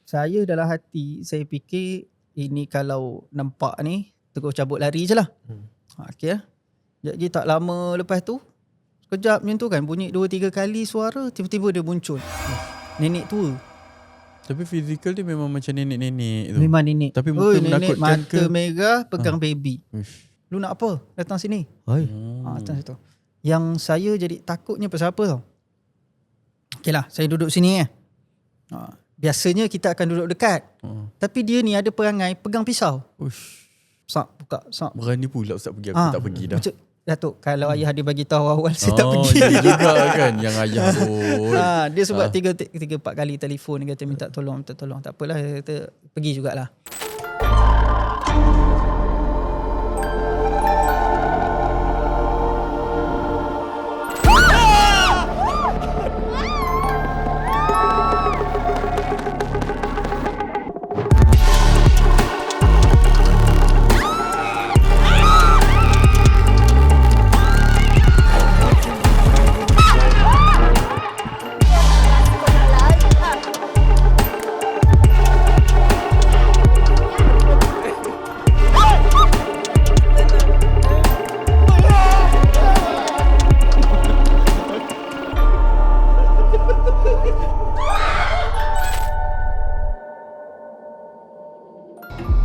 Saya dalam hati, saya fikir ini kalau nampak ni, terus cabut lari je lah. Okay lah. Jadi tak lama lepas tu, sekejap macam tu kan, bunyi 2-3 kali suara, tiba-tiba dia muncul. Nenek tua. Tapi fizikal dia memang macam nenek-nenek tu. Memang nenek. Tapi muka nenek menakutkan mata merah, pegang baby. Uish. Lu nak apa? Datang sini. Datang situ. Yang saya jadi takutnya pasal apa tau? Okay lah, saya duduk sini biasanya kita akan duduk dekat. Tapi dia ni ada perangai pegang pisau. Uish. Buka. Berani pula Ustaz pergi, aku tak pergi dah. Datuk, kalau ayah dia bagi tahu awal, saya tak pergi. Dia juga kan yang ayah pun. Dia sebab 3-4 kali telefon, dia kata minta tolong. Tak apalah, dia kata pergi jugalah.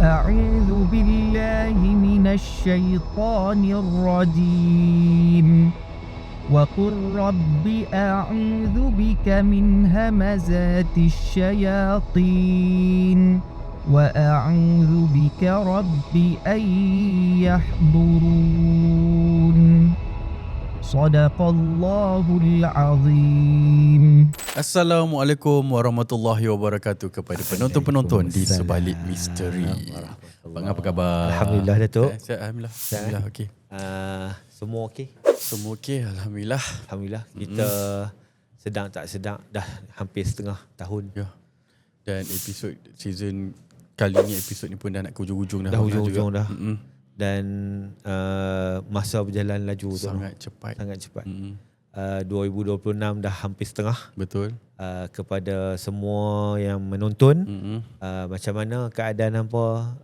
أعوذ بالله من الشيطان الرجيم وقل رب أعوذ بك من همزات الشياطين وأعوذ بك رب أن يحضرون Sadaqallahul Azim. Assalamualaikum warahmatullahi wabarakatuh kepada penonton-penonton di sebalik misteri. Bang, apa khabar? Alhamdulillah Datuk. Alhamdulillah. Alhamdulillah okey. Semua okey? Semua okey, alhamdulillah. Alhamdulillah. Kita sedang tak sedang dah hampir setengah tahun. Ya. Dan episod season kali ni, episod ni pun dah nak ke hujung-hujung dah. Dah hujung-hujung dah. Dan masa berjalan laju sangat cepat. 2026 dah hampir setengah. Betul. Kepada semua yang menonton, macam mana keadaan hampa,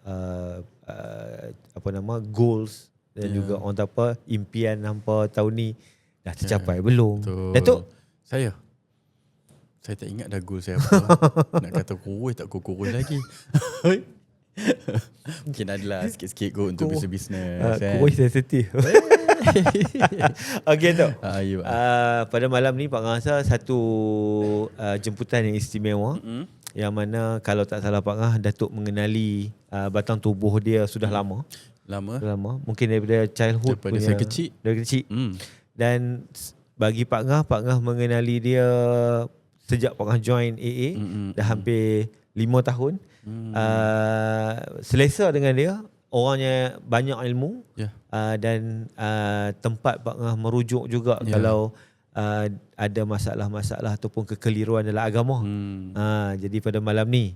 goals dan juga orang tak apa, impian hampa tahun ni dah tercapai belum? Betul. Datuk? Saya tak ingat dah goal saya apa. Nak kata kurus tak kurus lagi. Mungkin adalah sikit-sikit kot untuk bisnes. Kurus sensitif. Okey Tok. Pada malam ni Pak Ngah satu jemputan yang istimewa, yang mana kalau tak salah Pak Ngah, Datuk mengenali batang tubuh dia sudah lama. Mungkin daripada childhood, daripada saya kecil. Dan bagi Pak Ngah mengenali dia sejak Pak Ngah join AA, dah hampir 5 tahun. Selesa dengan dia, orangnya banyak ilmu, dan tempat Pak Ngah merujuk juga kalau ada masalah-masalah ataupun kekeliruan dalam agama. Jadi pada malam ni,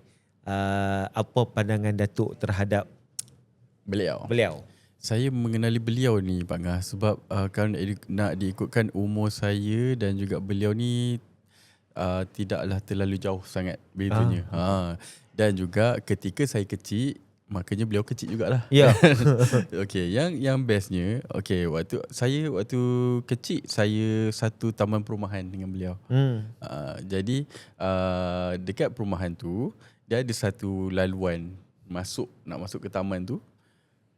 apa pandangan Datuk terhadap beliau? Saya mengenali beliau ni Pak Ngah sebab kalau nak diikutkan umur saya dan juga beliau ni tidaklah terlalu jauh sangat bedanya. Dan juga ketika saya kecil, makanya beliau kecil jugalah. Ya. Okey, yang bestnya, waktu kecil saya satu taman perumahan dengan beliau. Jadi dekat perumahan tu dia ada satu laluan nak masuk ke taman tu.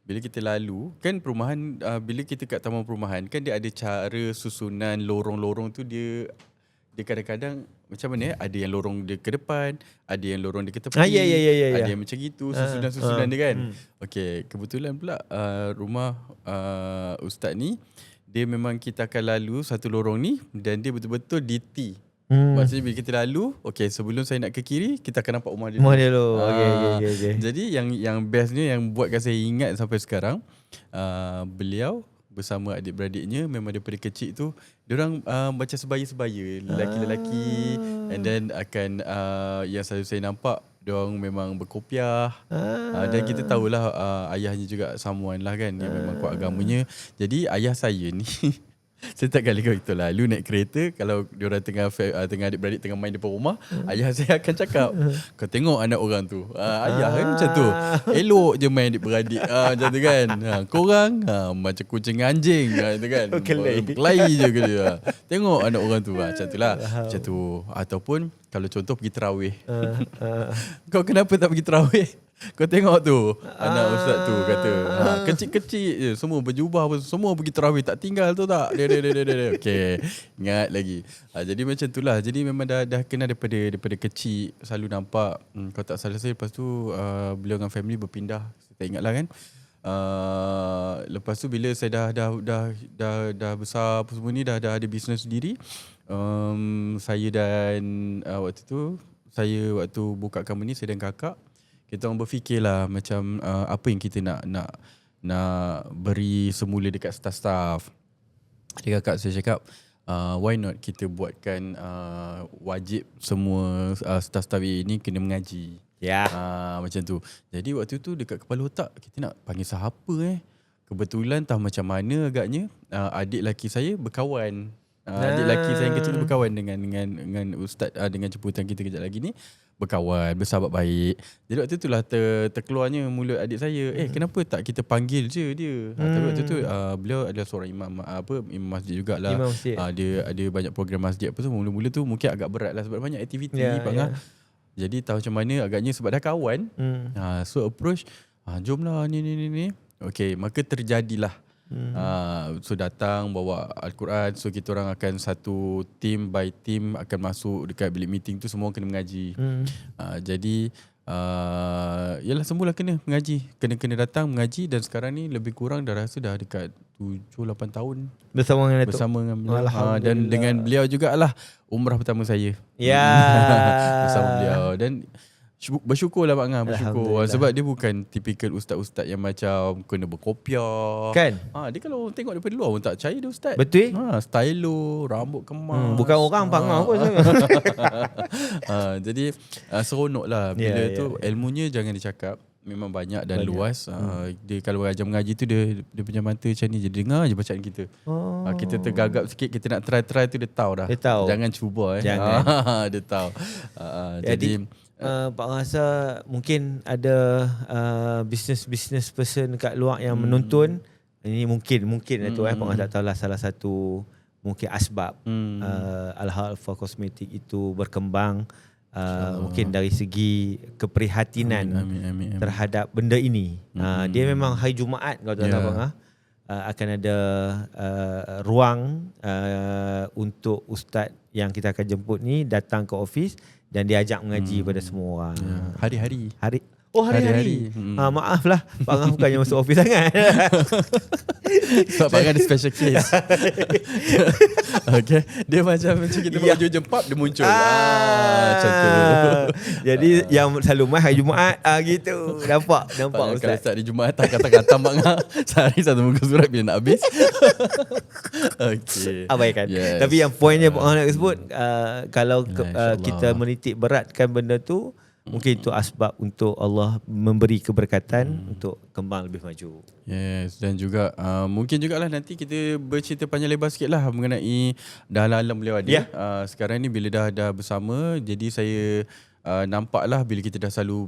Bila kita lalu, kan perumahan, bila kita kat taman perumahan kan dia ada cara susunan lorong-lorong tu, dia kadang-kadang macam mana, ada yang lorong dia ke depan, ada yang lorong dia ke tepi, ada yang macam gitu susunan dia kan. Okey, kebetulan pula rumah ustaz ni, dia memang kita akan lalu satu lorong ni dan dia betul-betul di T. Maksudnya bila kita lalu, sebelum saya nak ke kiri, kita akan nampak rumah dia dulu. Okay. Jadi yang bestnya, yang buatkan saya ingat sampai sekarang, beliau bersama adik-beradiknya memang daripada kecil tu diorang macam sebaya-sebaya, lelaki-lelaki, and then akan yang selalu saya nampak diorang memang berkopiah, dan kita tahulah ayahnya juga someone lah kan, yang memang kuat agamanya. Jadi ayah saya ni Saya tak kali kau itulah. Lu naik kereta, kalau diorang tengah adik-beradik tengah main depan rumah, ayah saya akan cakap, kau tengok anak orang tu. Ayah kan macam tu. Elok je main adik-beradik. Macam tu kan. Korang macam kucing anjing. Itu kan. Kelahi je ke dia. Tengok anak orang tu. Macam tu lah. Macam tu. Ataupun kalau contoh pergi terawih. Kau kenapa tak pergi terawih? Kau tengok tu anak ustaz tu kata kecil-kecil je, semua berjubah, semua pergi terawih, tak tinggal tu tak dia. Okey, ingat lagi. Jadi macam itulah. Jadi memang dah kena daripada kecil selalu nampak. Kau tak salah saya, lepas tu beliau dengan family berpindah, saya tak ingat lah kan. Lepas tu bila saya dah besar apa semua ni, dah ada bisnes sendiri, saya dan waktu buka company, saya dan kakak, kita orang berfikirlah macam apa yang kita nak beri semula dekat staff-staff. Jadi kakak saya cakap, why not kita buatkan wajib semua staff-staff ini kena mengaji. Macam tu. Jadi waktu tu dekat kepala otak, kita nak panggil siapa Kebetulan tahu macam mana agaknya adik lelaki saya berkawan. Adik lelaki saya yang kecil berkawan dengan ustaz, dengan jemputan kita kejap lagi ni, berkawan, bersahabat baik. Jadi waktu itulah terkeluarnya mulut adik saya, kenapa tak kita panggil je dia. Tapi waktu tu beliau adalah seorang imam masjid jugalah. Dia ada banyak program masjid apa tu. Mula-mula tu mungkin agak berat lah sebab banyak aktiviti. Jadi tahu macam mana agaknya sebab dah kawan. So approach, jomlah ni. Okay, maka terjadilah. So datang bawa Al-Quran. So kita orang akan satu team by team akan masuk dekat bilik meeting tu, semua kena mengaji. Jadi yalah semula kena mengaji, kena datang mengaji. Dan sekarang ni lebih kurang dah rasa dah dekat 7-8 tahun bersama dengan beliau. Dan dengan beliau jugalah umrah pertama saya. Bersama beliau. Dan bersyukurlah Pak Ngah, bersyukur sebab dia bukan tipikal ustaz-ustaz yang macam kena berkopiah kan. Dia kalau tengok daripada luar pun tak percaya dia ustaz. Betul. Stylo, rambut kemas. Bukan orang Pak Ngah pun. Jadi seronok lah bila tu. Ilmunya jangan dicakap, memang banyak dan luas. Dia kalau mengaji tu dia punya mata macam ni je, dengar je bacaan kita. Kita tergagap sikit, kita nak try tu dia tahu dah. Jangan cuba dia tahu. Jadi Pak rasa mungkin ada business person kat luar yang menonton. Ini mungkin tu Pak tak tahulah salah satu mungkin asbab Al-Alfa Kosmetik itu berkembang. Mungkin dari segi keprihatinan terhadap benda ini. Dia memang hari Jumaat kalau tuan-tuan Pak akan ada ruang untuk ustaz yang kita akan jemput ni datang ke office dan diajak mengaji pada semua orang. Hari-hari. Hari-hari. Maaf lah, Pak Ngah bukannya masuk office sangat. Sebab Pak Ngah ada special case. Okay. Dia macam kita baju jempap, dia muncul. Macam tu. Jadi yang selalu main hari Jumaat gitu. Nampak Pak Ustaz. Kalau start di Jumaat, kata-kata Pak Ngah sehari satu muka surat bila nak habis. Okay. Abaikan. Tapi yang poinnya Pak Ngah nak sebut, kalau kita menitik beratkan benda tu, mungkin itu asbab untuk Allah memberi keberkatan untuk kembang lebih maju. Yes, dan juga mungkin jugalah nanti kita bercerita panjang lebar sikit lah mengenai dah alam beliau ada. Sekarang ni bila dah bersama, jadi saya nampak lah bila kita dah selalu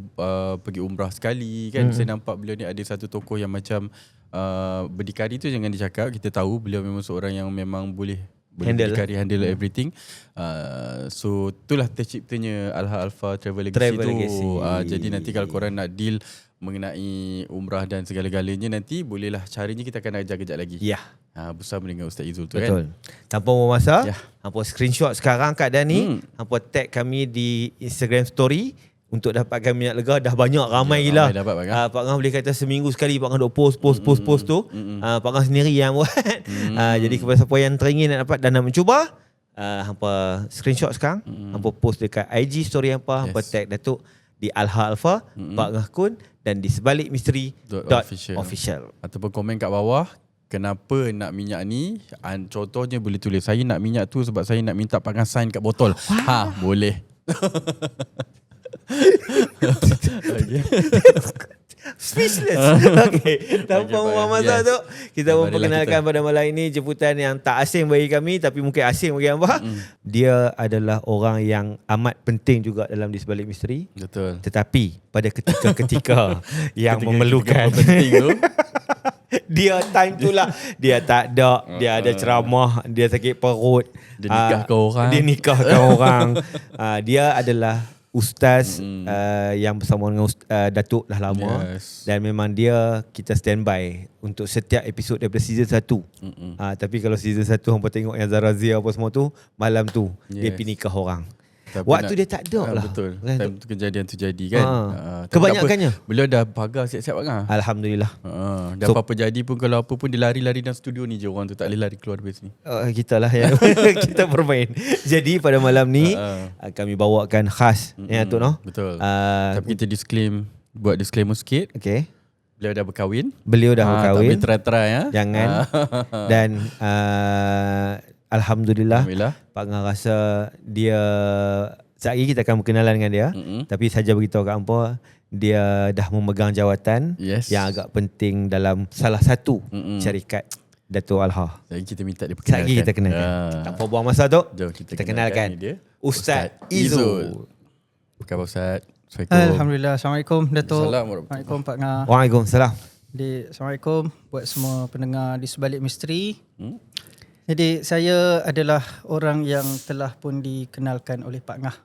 pergi umrah sekali kan, saya nampak beliau ni ada satu tokoh yang macam berdikari tu jangan dicakap. Kita tahu beliau memang seorang yang memang boleh handle everything. So itulah terciptanya Al-Alfa Travel Legacy tu. Jadi nanti kalau korang nak deal mengenai umrah dan segala-galanya, nanti bolehlah, caranya kita akan ajar kejap lagi. Bersama dengan Ustaz Izul tu. Betul. Kan. Tanpa memasa, hampa screenshot sekarang keadaan ni, hampa tag kami di Instagram story untuk dapatkan minyak lega. Dah banyak, ramai gila. Pak Ngah boleh kata seminggu sekali Pak Ngah duk post tu. Pak Ngah sendiri yang buat. Jadi kepada siapa yang teringin nak dapat dan nak mencuba, hampa screenshot sekarang, hampa post dekat IG story hampa tag Datuk di Al-Alfa, Pak Ngah Kun, dan di sebalik misteri .official. Ataupun komen kat bawah kenapa nak minyak ni. Contohnya boleh tulis, saya nak minyak tu sebab saya nak minta Pak Ngah sign kat botol. Boleh. Speechless. Okay. Tanpa membuang masa tu, kita memperkenalkan pada malam ini jemputan yang tak asing bagi kami tapi mungkin asing bagi hangpa. Dia adalah orang yang amat penting juga dalam Di Sebalik Misteri. Betul. Tetapi pada ketika-ketika yang memerlukan penting tu, dia time tu lah dia tak ada, dia ada ceramah, dia sakit perut, dia nikahkan orang. Dia nikahkan orang. Dia adalah ustaz yang bersama dengan Datuk dah lama. Yes. Dan memang dia kita standby untuk setiap episod daripada season 1. Tapi kalau season 1 hampa tengok yang Zarazia apa semua tu, malam tu dia pergi nikah orang. Tapi Waktu dia tak ada lah. Betul. Kan? Time tu kejadian tu jadi kan. Kebanyakannya. Beliau dah pagar siap-siap kan. Alhamdulillah. Dan apa-apa jadi pun, kalau apa pun dia lari-lari dalam studio ni je, orang tu tak boleh lari keluar dari sini. Kita lah yang kita bermain. Jadi pada malam ni kami bawakan khas Tok noh. Betul. Tapi kita buat disclaimer sikit. Okay. Beliau dah berkahwin. Beliau dah berkahwin. Tak boleh try-try ya. Jangan. Dan Alhamdulillah Pak Ngah rasa dia, sekejap lagi kita akan berkenalan dengan dia. Tapi saja beritahu kat hampa, dia dah memegang jawatan yang agak penting dalam salah satu syarikat Dato' Alha. Jadi kita minta dia Sekejap perkenalkan. lagi kita kenalkan. Tanpa buang masa tu, Jom kita kenalkan dia. Ustaz Izul. Apa khabar Ustaz? Assalamualaikum. Alhamdulillah. Assalamualaikum Datuk. Assalamualaikum. Pak Ngah. Waalaikumsalam. Assalamualaikum buat semua pendengar Di Sebalik Misteri. Jadi saya adalah orang yang telah pun dikenalkan oleh Pak Ngah.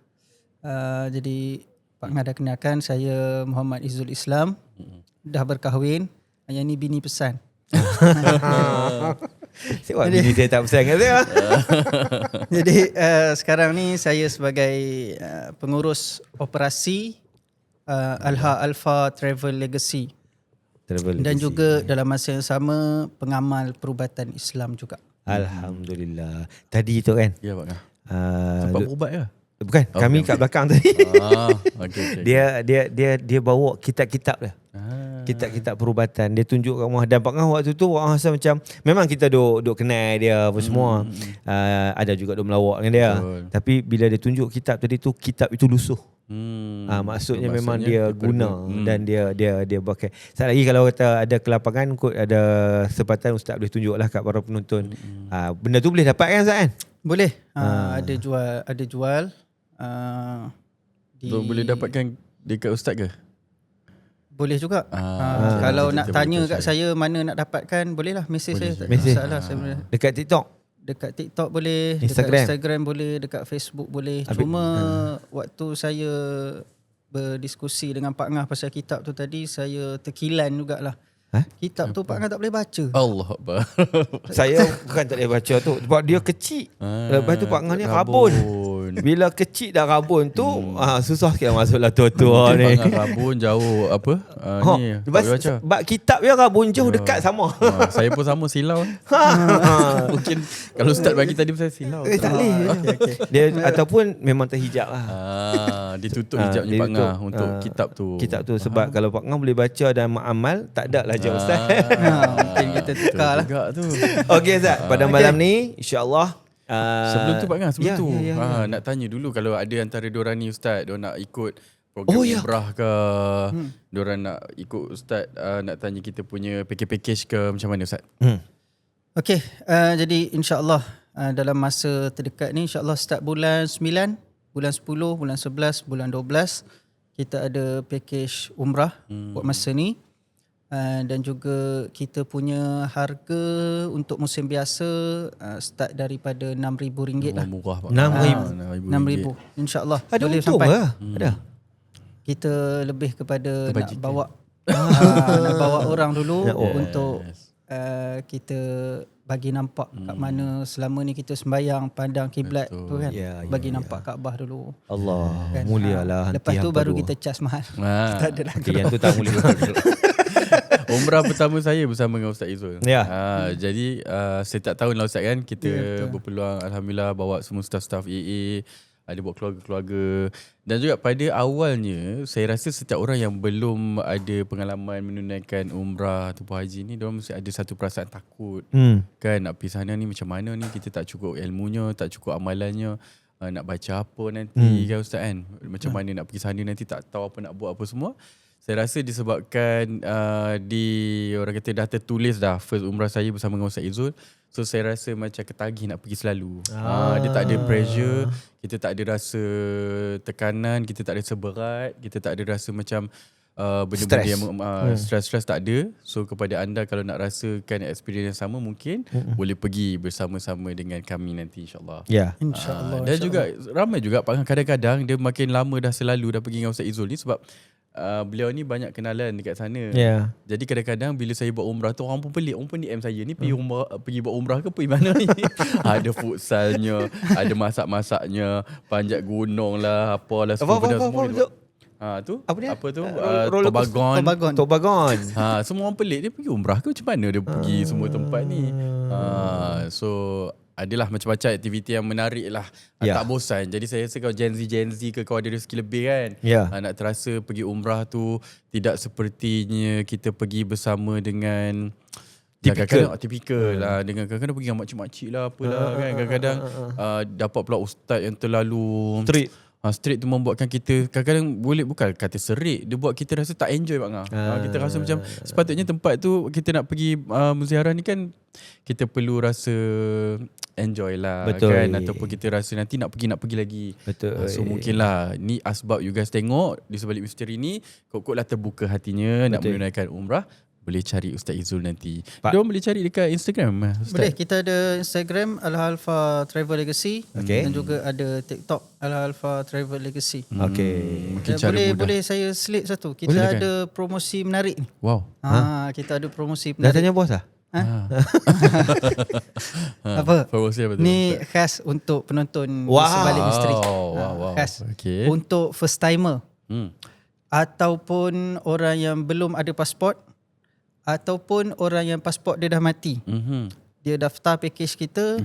Jadi Pak Ngah dah kenalkan, saya Muhammad Izul Islam. Dah berkahwin. Yang ni bini pesan. Sebab bini saya tak pesan kat saya. Jadi sekarang ni saya sebagai pengurus operasi Alha Alpha Travel Legacy. Dan juga dalam masa yang sama pengamal perubatan Islam juga. Alhamdulillah. Tadi tu kan. Ya Pak Ngah. Tempat berubat ke? Bukan, kami kat belakang tadi. Okay. Dia bawa kitab-kitab dia. Kitab-kitab perubatan. Dia tunjuk kat rumah. Dan Pak Ngah waktu tu orang rasa macam, memang kita duk kenal dia apa semua. Ada juga duk melawak dengan dia. Betul. Tapi bila dia tunjuk kitab tadi tu, kitab itu lusuh. Maksudnya memang dia guna dan dia pakai. Sekali lagi kalau kata ada kelapangan, kot ada sepatan Ustaz boleh tunjuklah kat para penonton. Benda tu boleh dapat kan Ustaz kan? Boleh. Ada jual. Boleh dapatkan dekat Ustaz ke? Boleh juga. Kalau nak tanya kat saya mana nak dapatkan, boleh lah mesej saya. Tak ada masalah. Saya boleh. Dekat TikTok? Dekat TikTok boleh, Instagram. dekat Instagram boleh, dekat Facebook boleh. Cuma waktu saya berdiskusi dengan Pak Ngah pasal kitab tu tadi, saya terkilan jugalah. Kitab tu Pak Ngah tak boleh baca. Allah Akbar. Saya bukan tak boleh baca tu sebab dia kecil. Lepas tu Pak Ngah ni rabun. Bila kecil dah rabun tu susah sikit masuklah tua-tua ni. Pak Ngah rabun jauh apa? Ni sebab kitab dia rabun jauh dekat sama. Saya pun sama silau. Mungkin kalau Ustaz bagi tadi saya silau. Tak boleh. Dia ataupun memang terhijab lah. Ditutup hijabnya Pak Ngah untuk kitab tu. Kitab tu sebab kalau Pak Ngah boleh baca dan amal, tak ada lah je Ustaz. Mungkin kita tukar lah. Okey Ustaz, pada malam ni insya-Allah sebelum tu Pak Ngah, nak tanya dulu, kalau ada antara diorang ni Ustaz, diorang nak ikut program umrah ke, diorang nak ikut Ustaz, nak tanya kita punya package ke, macam mana Ustaz? Okey, jadi insya-Allah dalam masa terdekat ni, insya-Allah start bulan 9, bulan 10, bulan 11, bulan 12 kita ada package umrah buat masa ni. Dan juga kita punya harga untuk musim biasa start daripada RM6,000 lah. Murah Pak. RM6,000 insya-Allah. Ada boleh untung sampai. Ada. Kita lebih kepada Kebajikan. nak bawa orang dulu untuk kita bagi nampak kat mana selama ni kita sembahyang pandang kiblat tu kan. Bagi nampak Kaabah dulu. Allah Kan? mulialah. Lepas tu baru kita charge mahal. Tak ada lagi. Yang tu tak mulia. Umrah pertama saya bersama dengan Ustaz Izul. Jadi saya tak tahu lah Ustaz kan, kita berpeluang alhamdulillah bawa semua staff-staff AA, ada buat keluarga-keluarga. Dan juga pada awalnya saya rasa setiap orang yang belum ada pengalaman menunaikan umrah ataupun haji ni, diorang mesti ada satu perasaan takut. Kan nak pergi sana ni macam mana ni, kita tak cukup ilmunya, tak cukup amalannya, nak baca apa nanti kan Ustaz kan, macam mana nak pergi sana nanti tak tahu apa nak buat apa semua. Saya rasa disebabkan di orang kata dah tertulis dah first umrah saya bersama dengan Ustaz Izul. So saya rasa macam ketagih nak pergi selalu. Dia tak ada pressure, kita tak ada rasa tekanan, kita tak ada rasa berat, kita tak ada rasa macam benda-benda yang stress tak ada. So kepada anda kalau nak rasakan experience yang sama mungkin boleh pergi bersama-sama dengan kami nanti insyaAllah. Ya. InsyaAllah. Dan juga ramai juga kadang-kadang dia makin lama dah selalu dah pergi dengan Ustaz Izul ni sebab beliau ni banyak kenalan dekat sana. Ya. Jadi kadang-kadang bila saya buat umrah tu orang pun pelik, orang pun DM saya ni pergi buat umrah ke pergi mana ni? Ada futsalnya, ada masak-masaknya, panjat gunung lah, apalah semua benda semua. Tu apa dia? Apa tu? Tobagon. Semua orang pelik dia pergi umrah ke macam mana dia pergi semua tempat ni. So adalah macam-macam aktiviti yang menarik lah. Tak bosan. Jadi saya rasa kalau Gen Z ke kau ada rezeki lebih kan. Nak terasa pergi umrah tu tidak sepertinya kita pergi bersama dengan tipikal lah. Dengan kadang-kadang pergi dengan makcik-makcik lah apalah kan. Kadang-kadang dapat pula ustaz yang terlalu street tu membuatkan kita kadang-kadang boleh bukan kata serik, dia buat kita rasa tak enjoy Pak Ngah. Kita rasa macam sepatutnya tempat tu kita nak pergi ziarah ni kan kita perlu rasa enjoy lah. Betul. Kan, ataupun kita rasa nanti nak pergi lagi. Betul. So mungkinlah ni asbab you guys tengok di sebalik misteri ni kok-koklah terbuka hatinya. Betul. Nak menunaikan umrah, boleh cari Ustaz Izul nanti. Diorang boleh cari dekat Instagram Ustaz? Boleh, kita ada Instagram Al-Halfa Travel Legacy, dan juga ada TikTok Al-Halfa Travel Legacy. Mungkin cara mudah. Boleh saya slip satu. Kita boleh, ada promosi menarik ni. Wow. Kita ada promosi Dah menarik. tanya bos lah? Apa? Promosi apa tu? Ni khas untuk penonton Wow. sebalik misteri. Wow. Khas. Okay. Untuk first timer ataupun orang yang belum ada pasport ataupun orang yang pasport dia dah mati. Dia daftar package kita,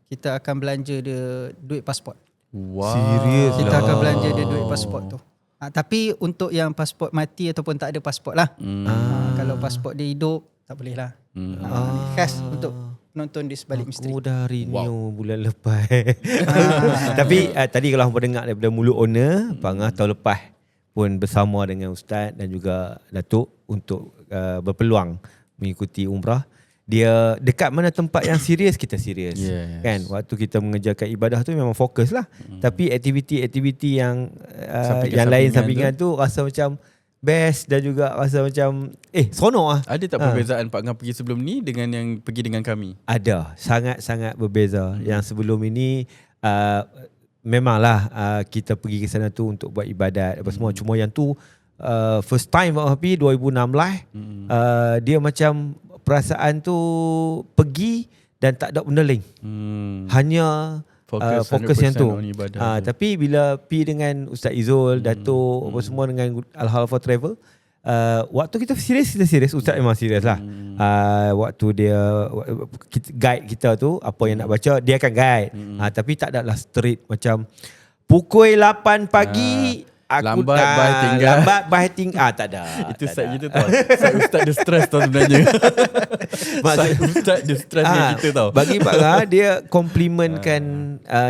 kita akan belanja dia duit pasport. Wow. Serius Kita lah. akan belanja dia duit pasport tu. Tapi untuk yang pasport mati ataupun tak ada pasport lah. Kalau pasport dia hidup, tak boleh lah. Khas untuk penonton di sebalik misteri. Aku dah renew bulan lepas. Tapi tadi kalau hampa dengar daripada mulut owner, Pak Ngah tahun lepas pun bersama dengan Ustaz dan juga Datuk untuk berpeluang mengikuti umrah. Dia dekat mana tempat yang serius, kita serius. Kan, waktu kita mengerjakan ibadah tu memang fokus lah. Tapi aktiviti-aktiviti yang lain sampingan tu rasa macam best dan juga rasa macam seronok lah. Ada tak perbezaan Pak Ngah pergi sebelum ni dengan yang pergi dengan kami? Ada, sangat-sangat berbeza. Yang sebelum ini memanglah kita pergi ke sana tu untuk buat ibadat apa semua. Cuma yang tu first time Pak Hafi 2016 dia macam perasaan tu pergi dan tak ada benda lain. Hanya fokus yang tu. Tapi bila pergi dengan Ustaz Izul, Datuk apa semua dengan Al-Halfa Travel, waktu kita serius, Ustaz memang serius lah. Waktu dia guide kita tu, apa yang nak baca dia akan guide. Tapi tak adalah straight macam pukul 8 pagi aku lambat by tinggal. Tak ada. Itu side kita tau. Side Ustaz dia stress tau sebenarnya. Side Ustaz dia stress dengan kita tau. Bagi Pak Ngah, dia komplimentkan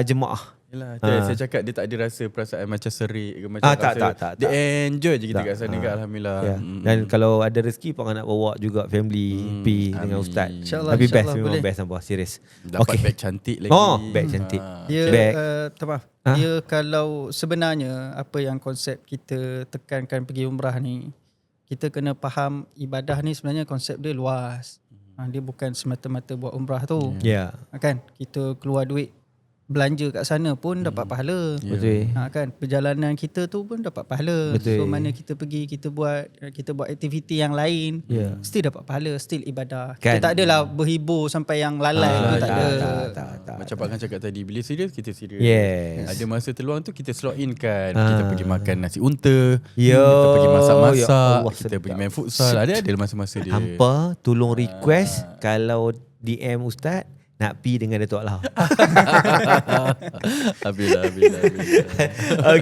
jemaah. Yelah, saya cakap dia tak ada rasa perasaan macam serik ke macam tak. Dia enjoy je kita kat sana kan, alhamdulillah. Dan kalau ada rezeki Pak Ngah nak bawa juga family pergi dengan Ustaz. Tapi best, memang best nampak, serius. Dapat beg cantik lagi. Beg cantik. Dia kalau sebenarnya apa yang konsep kita tekankan pergi umrah ni, kita kena faham ibadah ni sebenarnya konsep dia luas. Dia bukan semata-mata buat umrah tu. Kan? Kita keluar duit belanja kat sana pun dapat pahala. Betul. Kan, perjalanan kita tu pun dapat pahala. Betul. So mana kita pergi, kita buat aktiviti yang lain, still dapat pahala, still ibadah. Kan? Kita tak adalah berhibur sampai yang lalai tu, tak ada. Tak. Macam Pak Ngah cakap tadi, bila serius kita serius. Yes. Ada masa terluang tu kita slot in kan. Kita pergi makan nasi unta, kita pergi masak-masak, kita pergi main futsal. Ada masa-masa dia. Hampa tolong request kalau DM Ustaz nak pi dengan Datuk Al. Habis.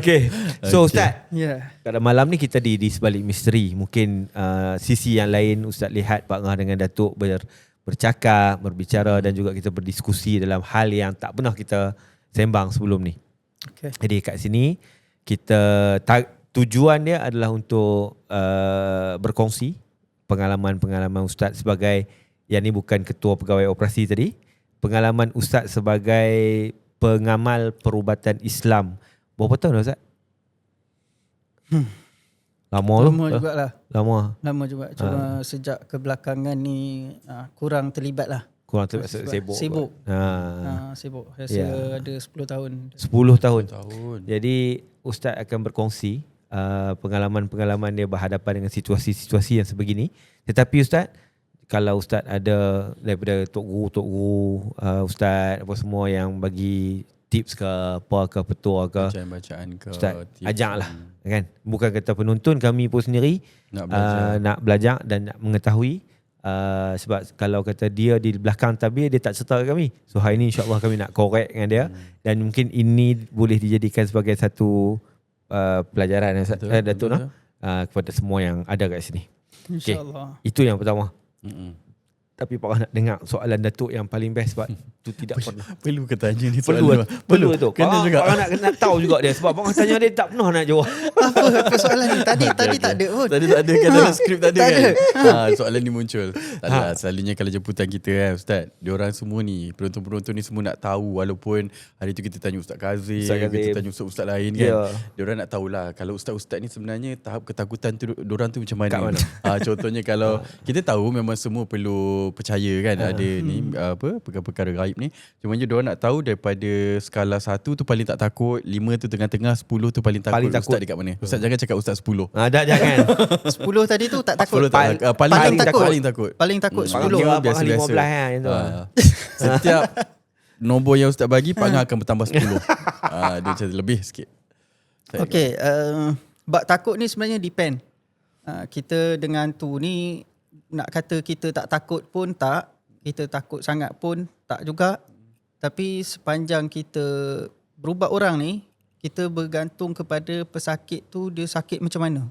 Okay. So Ustaz, Yeah. pada malam ni kita di sebalik misteri. Mungkin sisi yang lain Ustaz lihat Pak Ngah dengan Datuk bercakap, berbicara dan juga kita berdiskusi dalam hal yang tak pernah kita sembang sebelum ni. Okay. Jadi kat sini kita tujuan dia adalah untuk berkongsi pengalaman-pengalaman ustaz sebagai, yang ni bukan ketua pegawai operasi tadi, pengalaman ustaz sebagai pengamal perubatan Islam. Berapa tahun dah ustaz? Lama jugalah. Lama juga. Cuma sejak kebelakangan ni kurang terlibat lah. Kurang terlibat, sibuk. Sibuk. Rasa ada 10 tahun. 10 tahun. Jadi ustaz akan berkongsi pengalaman-pengalaman dia berhadapan dengan situasi-situasi yang sebegini. Tetapi ustaz, kalau ustaz ada daripada tok guru, ustaz apa semua yang bagi tips ke apa ke, petua ke, bacaan ke, ustaz ajaklah, kan? Bukan kata penonton, kami pun sendiri nak belajar dan nak mengetahui. Sebab kalau kata dia di belakang tabir, dia tak serta kami. So hari ni insyaAllah kami nak correct dengan dia. Dan mungkin ini boleh dijadikan sebagai satu pelajaran Datuk kepada semua yang ada kat sini. InsyaAllah. Itu yang pertama. Tapi Pak nak dengar soalan Datuk yang paling best sebab tu tidak pernah. Perlu ke tanya ni soalan? Perlu tu. Kena juga. Pak nak tahu juga dia sebab Pak tanya dia tak pernah nak jawab. Apa soalan ni? Tadi tak ada pun. Tadi tak ada kan, dalam skrip tak ada kan. Soalan ni muncul. Tak ada. Selalunya kalau jemputan kita kan Ustaz, diorang semua ni, penonton-penonton ni semua nak tahu, walaupun hari tu kita tanya Ustaz Kazim, kita tanya Ustaz lain kan. Diorang nak tahulah kalau Ustaz-Ustaz ni sebenarnya tahap ketakutan tu diorang tu macam mana. Contohnya kalau kita tahu memang semua perlu percaya kan, ada ni perkara-perkara gaib ni. Cuma je diorang nak tahu daripada skala 1 tu paling tak takut, 5 tu tengah-tengah, 10 tu paling takut. Ustaz dekat mana? Ustaz jangan cakap Ustaz 10. Dah jangan. 10 tadi tu tak takut. Paling takut. Paling takut 10. Biasa-biasa. 15 Setiap nombor yang Ustaz bagi, Pak Ngah akan bertambah 10. Dia macam lebih sikit. Okay, bak takut ni sebenarnya depend. Kita dengan tu ni, nak kata kita tak takut pun tak, kita takut sangat pun tak juga. Tapi sepanjang kita berubat orang ni, kita bergantung kepada pesakit tu dia sakit macam mana.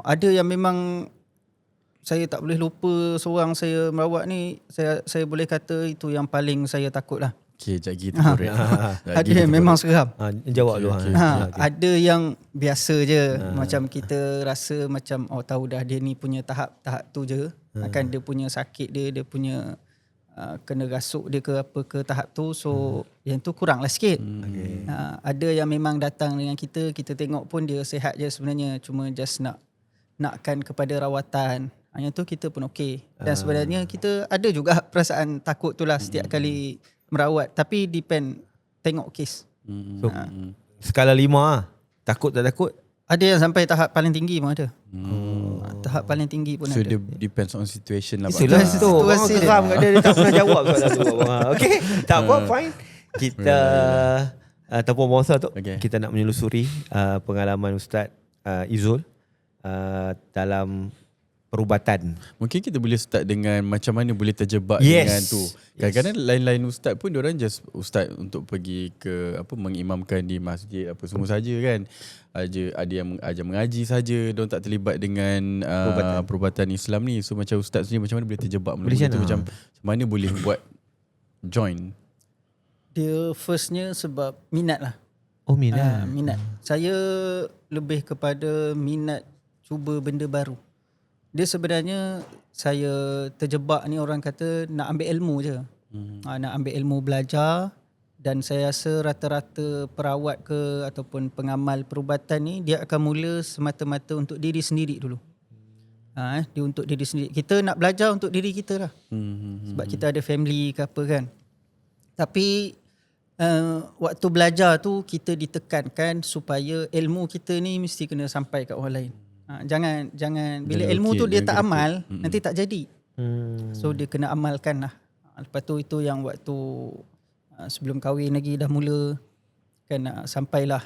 Ada yang memang saya tak boleh lupa seorang saya merawat ni, saya boleh kata itu yang paling saya takut lah. Okay, sekejap lagi terkorek. Ada yang memang seram. Jawab dulu. Ada yang biasa je. Macam kita rasa macam tahu dah dia ni punya tahap tu je. Akan dia punya sakit dia punya kena rasuk dia ke apa ke tahap tu. So yang tu kurang lah sikit. Ada yang memang datang dengan kita tengok pun dia sihat je sebenarnya. Cuma just nakkan kepada rawatan. Yang tu kita pun okey. Dan sebenarnya kita ada juga perasaan takut tu lah setiap kali merawat, tapi depend, tengok kes. So, skala 5 takut tak takut? Ada yang sampai tahap paling tinggi pun ada. Tahap paling tinggi pun ada. So dia depends on situation lah. Itulah situasi dia. Dia tak pernah jawab soalan tu. Okay, tak apa, fine. Kita ataupun masa tu kita nak menyelusuri pengalaman Ustaz Izul dalam perubatan. Mungkin kita boleh start dengan macam mana boleh terjebak dengan tu. Kadang-kadang lain-lain ustaz pun diorang just ustaz untuk pergi ke mengimamkan di masjid apa semua saja kan. Ada yang ajar mengaji saja, diorang tak terlibat dengan perubatan Islam ni. So macam ustaz ni macam mana boleh terjebak tu, macam mana boleh buat join? Dia firstnya sebab minat lah. Minat. Minat. Saya lebih kepada minat cuba benda baru. Dia sebenarnya saya terjebak ni orang kata nak ambil ilmu je. Nak ambil ilmu belajar, dan saya rasa rata-rata perawat ke ataupun pengamal perubatan ni dia akan mula semata-mata untuk diri sendiri dulu. Dia untuk diri sendiri. Kita nak belajar untuk diri kita lah. Sebab kita ada family ke apa kan. Tapi waktu belajar tu kita ditekankan supaya ilmu kita ni mesti kena sampai kat orang lain. Jangan bila ilmu tu dia tak amal, nanti tak jadi. So dia kena amalkan lah. Lepas tu itu yang waktu sebelum kahwin lagi dah mula kan, sampailah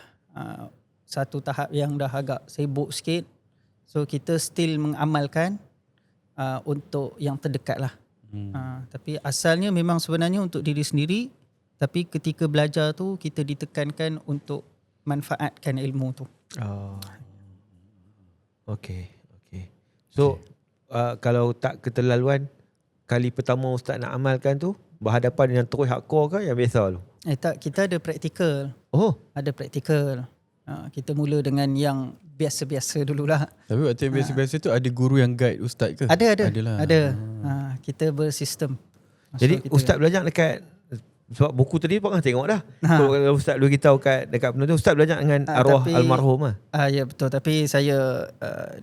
satu tahap yang dah agak sibuk sikit. So kita still mengamalkan untuk yang terdekat lah. Tapi asalnya memang sebenarnya untuk diri sendiri, tapi ketika belajar tu kita ditekankan untuk manfaatkan ilmu tu. Okay. So kalau tak keterlaluan, kali pertama Ustaz nak amalkan tu berhadapan dengan terus hardcore ke yang biasa tu? Tak, kita ada praktikal. Oh, ada praktikal. Kita mula dengan yang biasa-biasa dululah. Tapi waktu yang biasa-biasa tu ada guru yang guide ustaz ke? Ada. Adalah. Ada. Kita bersistem. Jadi kita, ustaz belajar dekat, sebab buku tadi Pak Ngah tengok dah. Kalau ustaz dulu kita dekat benda tu, ustaz belajar dengan arwah almarhum lah. Ya betul, tapi saya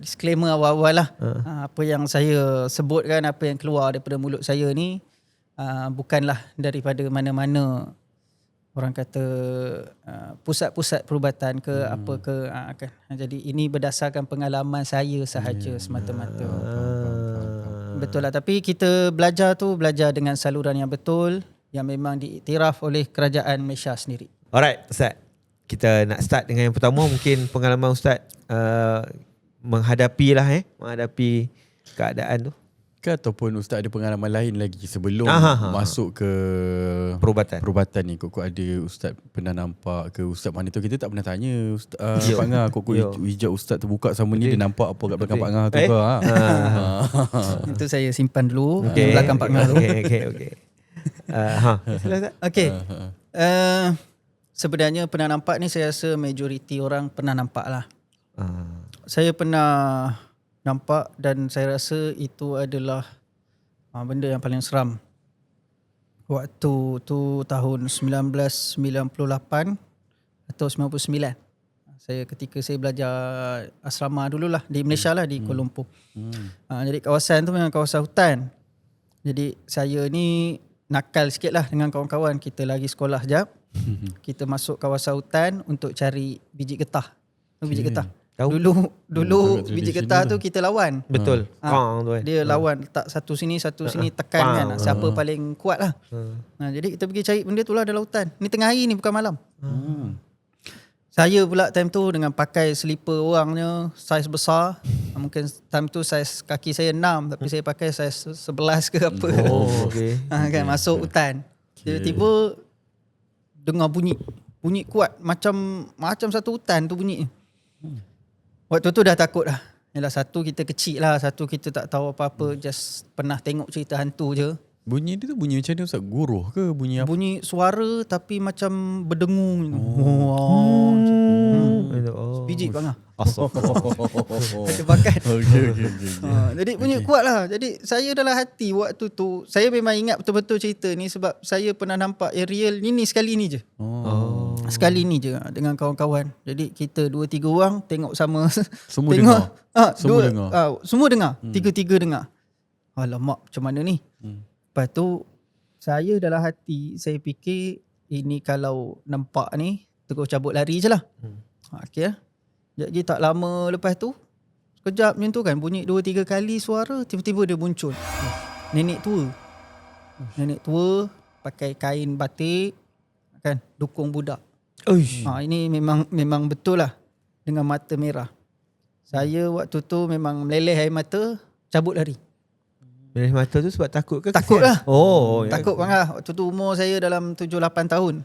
disclaimer awal-awal lah. Apa yang saya sebutkan, apa yang keluar daripada mulut saya ni bukanlah daripada mana-mana orang kata pusat-pusat perubatan ke apa ke kan. Jadi ini berdasarkan pengalaman saya sahaja semata-mata. Betul lah, tapi kita belajar dengan saluran yang betul, yang memang diiktiraf oleh kerajaan Malaysia sendiri. Alright Ustaz, kita nak start dengan yang pertama. Mungkin pengalaman Ustaz menghadapi keadaan tu ke, ataupun ustaz ada pengalaman lain lagi sebelum masuk ke perubatan ni. Kok ada ustaz pernah nampak ke, ustaz mana tu kita tak pernah tanya Pak Ngah, kok hijab ustaz terbuka sama ni, dia nampak apa kat belakang Pak Ngah tu ke? Itu saya simpan dulu belakang Pak Ngah tu. Okay. Okay. Sebenarnya pernah nampak ni saya rasa majoriti orang pernah nampak lah. Saya pernah nampak dan saya rasa itu adalah benda yang paling seram. Waktu tu tahun 1998 atau 99. Ketika saya belajar asrama dululah di Malaysia lah, di Kuala Lumpur. Jadi kawasan tu memang kawasan hutan. Jadi saya ni nakal sikit lah dengan kawan-kawan. Kita lagi sekolah jap. Kita masuk kawasan hutan untuk cari biji getah. Biji getah. Dulu biji getah tu kita lawan. Betul. Dia lawan, letak satu sini tekan kan. Siapa paling kuat lah. Jadi kita pergi cari benda tu lah dalam hutan. Ni tengah hari ni, bukan malam. Saya pula time tu dengan pakai slipper orangnya, saiz besar. Mungkin time tu saiz kaki saya 6, tapi saya pakai saiz 11 ke apa. Kan masuk hutan. Tiba-tiba dengar bunyi kuat, macam satu hutan tu bunyi. Waktu tu dah takut lah. Yalah, satu kita kecil lah, satu kita tak tahu apa-apa, just pernah tengok cerita hantu je. Bunyi dia tu bunyi macam mana Ustaz? Guruh ke bunyi apa? Bunyi suara tapi macam berdengung. Biji Bang ah. Tebakan. Jadi bunyi kuat lah. Jadi saya dalam hati waktu tu, saya memang ingat betul-betul cerita ni sebab saya pernah nampak yang real ni sekali ni je. Sekali ni je dengan kawan-kawan. Jadi kita 2-3 orang tengok sama. Semua dengar. Semua dengar. Tiga-tiga dengar. Alamak, macam mana ni? Lepas tu saya dalam hati saya fikir ini kalau nampak ni terus cabut lari je lah. Okay lah. Jadi tak lama lepas tu, sekejap macam tu kan, bunyi 2-3 kali suara, tiba-tiba dia muncul. Nenek tua pakai kain batik kan, dukung budak. Ini memang betul lah, dengan mata merah. Saya waktu tu memang meleleh air mata, cabut lari. Meleleh mata tu sebab takut ke? Takut lah. Ya. Takut bang lah. Waktu tu umur saya dalam 7-8 tahun.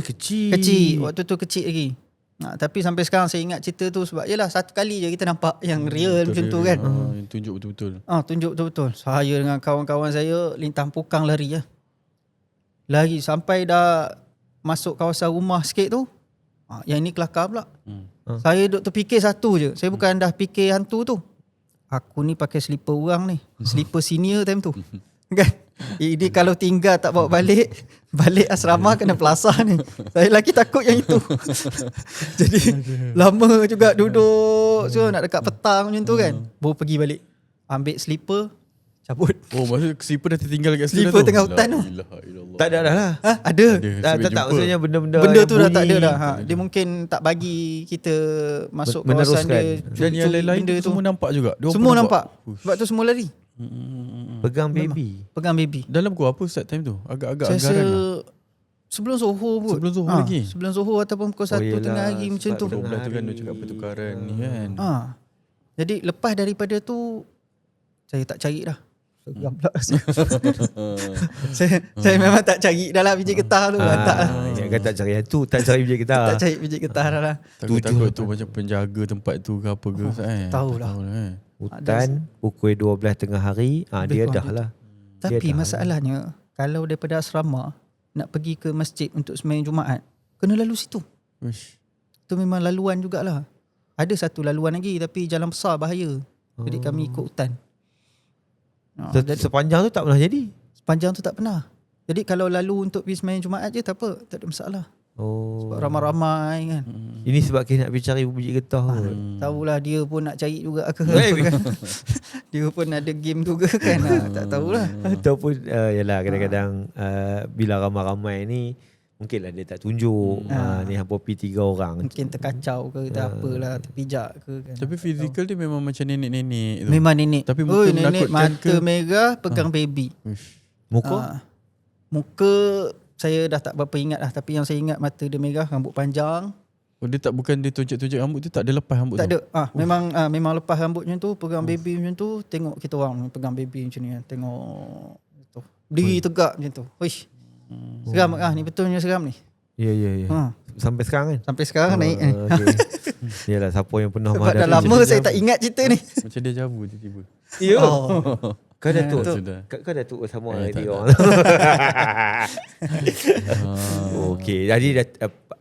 Kecil. Waktu tu kecil lagi. Tapi sampai sekarang saya ingat cerita tu sebab yelah satu kali je kita nampak yang real macam tu kan. Yang tunjuk betul-betul. Tunjuk betul-betul. Saya dengan kawan-kawan saya lintang pukang lari lah. Lari sampai dah masuk kawasan rumah sikit tu. Yang ni kelakar pula. Saya duk terfikir satu je. Saya bukan dah fikir hantu tu. Aku ni pakai slipper orang ni. Slipper senior time tu. Kan? Ini kalau tinggal tak bawa balik asrama kena pelasah ni. Saya lagi takut yang itu. Jadi lama juga duduk. So nak dekat petang macam tu kan. Baru pergi balik. Ambil slipper, cabut. Maksud slipper dah tertinggal kat situ. Slipper tengah hutan tu. Tak ada dah lah. Ada. Tak maksudnya benda-benda benda tu dah bunyi. tak ada dah. Dia mungkin tak bagi kita masuk kawasan dia. Dan yang lain-lain tu semua nampak juga. Semua nampak. Sebab tu semua lari. Pegang baby. Dalam pukul apa Ustaz time tu? Agak-agak Saya anggaran lah. sebelum Zohor pun. Sebelum Zohor lagi? Sebelum Zohor ataupun pukul 1 tengah hari macam tu. 12 tu kan dia cakap pertukaran ni kan. Jadi lepas daripada tu saya tak cari dah. Saya memang tak cari dah lah biji getah tu. Tak lah. Yang kata tak cari hantu, tak cari biji getah. Tak cari biji getah dah lah. Takut tu macam penjaga tempat tu ke apa ke Ustaz kan? Tahulah. Hutan pukul 12 tengah hari, dia dah lah. Tapi masalahnya kalau daripada asrama nak pergi ke masjid untuk sembahyang Jumaat, kena lalu situ. tu memang laluan jugalah. Ada satu laluan lagi tapi jalan besar bahaya. Jadi kami ikut hutan. Sepanjang tu tak pernah jadi? Sepanjang tu tak pernah. Jadi kalau lalu untuk pergi sembahyang Jumaat je tak apa, tak ada masalah. Sebab ramai-ramai kan. Ini sebab kita nak pergi cari biji getah kot. Tahulah dia pun nak cari juga ke. Dia pun ada game juga kan. Tak tahulah. Ataupun yalah kadang-kadang bila ramai-ramai ni mungkinlah dia tak tunjuk ni hampa pergi 3 orang. Mungkin terkacau ke tak apalah, terpijak ke kan. Tapi fizikal dia memang macam nenek-nenek tu. Memang nenek. Tapi muka nenek menakutkan mata merah pegang baby. Muka? Muka saya dah tak berapa ingat lah. Tapi yang saya ingat mata dia merah, rambut panjang. Dia tak, bukan dia tunjuk-tunjuk rambut tu, tak ada lepas rambut Tak tu? ada. Memang lepas rambut macam tu, pegang baby macam tu. Tengok kita orang pegang baby macam ni kan. Tengok tu. Berdiri tegak macam tu. Wish. Seram ni, betulnya seram ni. Ya. Sampai sekarang kan? Sampai sekarang naik kan. Okay. Yalah, siapa yang pernah Sebab dah lama saya tak ingat cerita ni. Macam dia javu tiba-tiba. Ya. Kau Datuk. Kau Datuk sama dengan dia orang. Okey. Jadi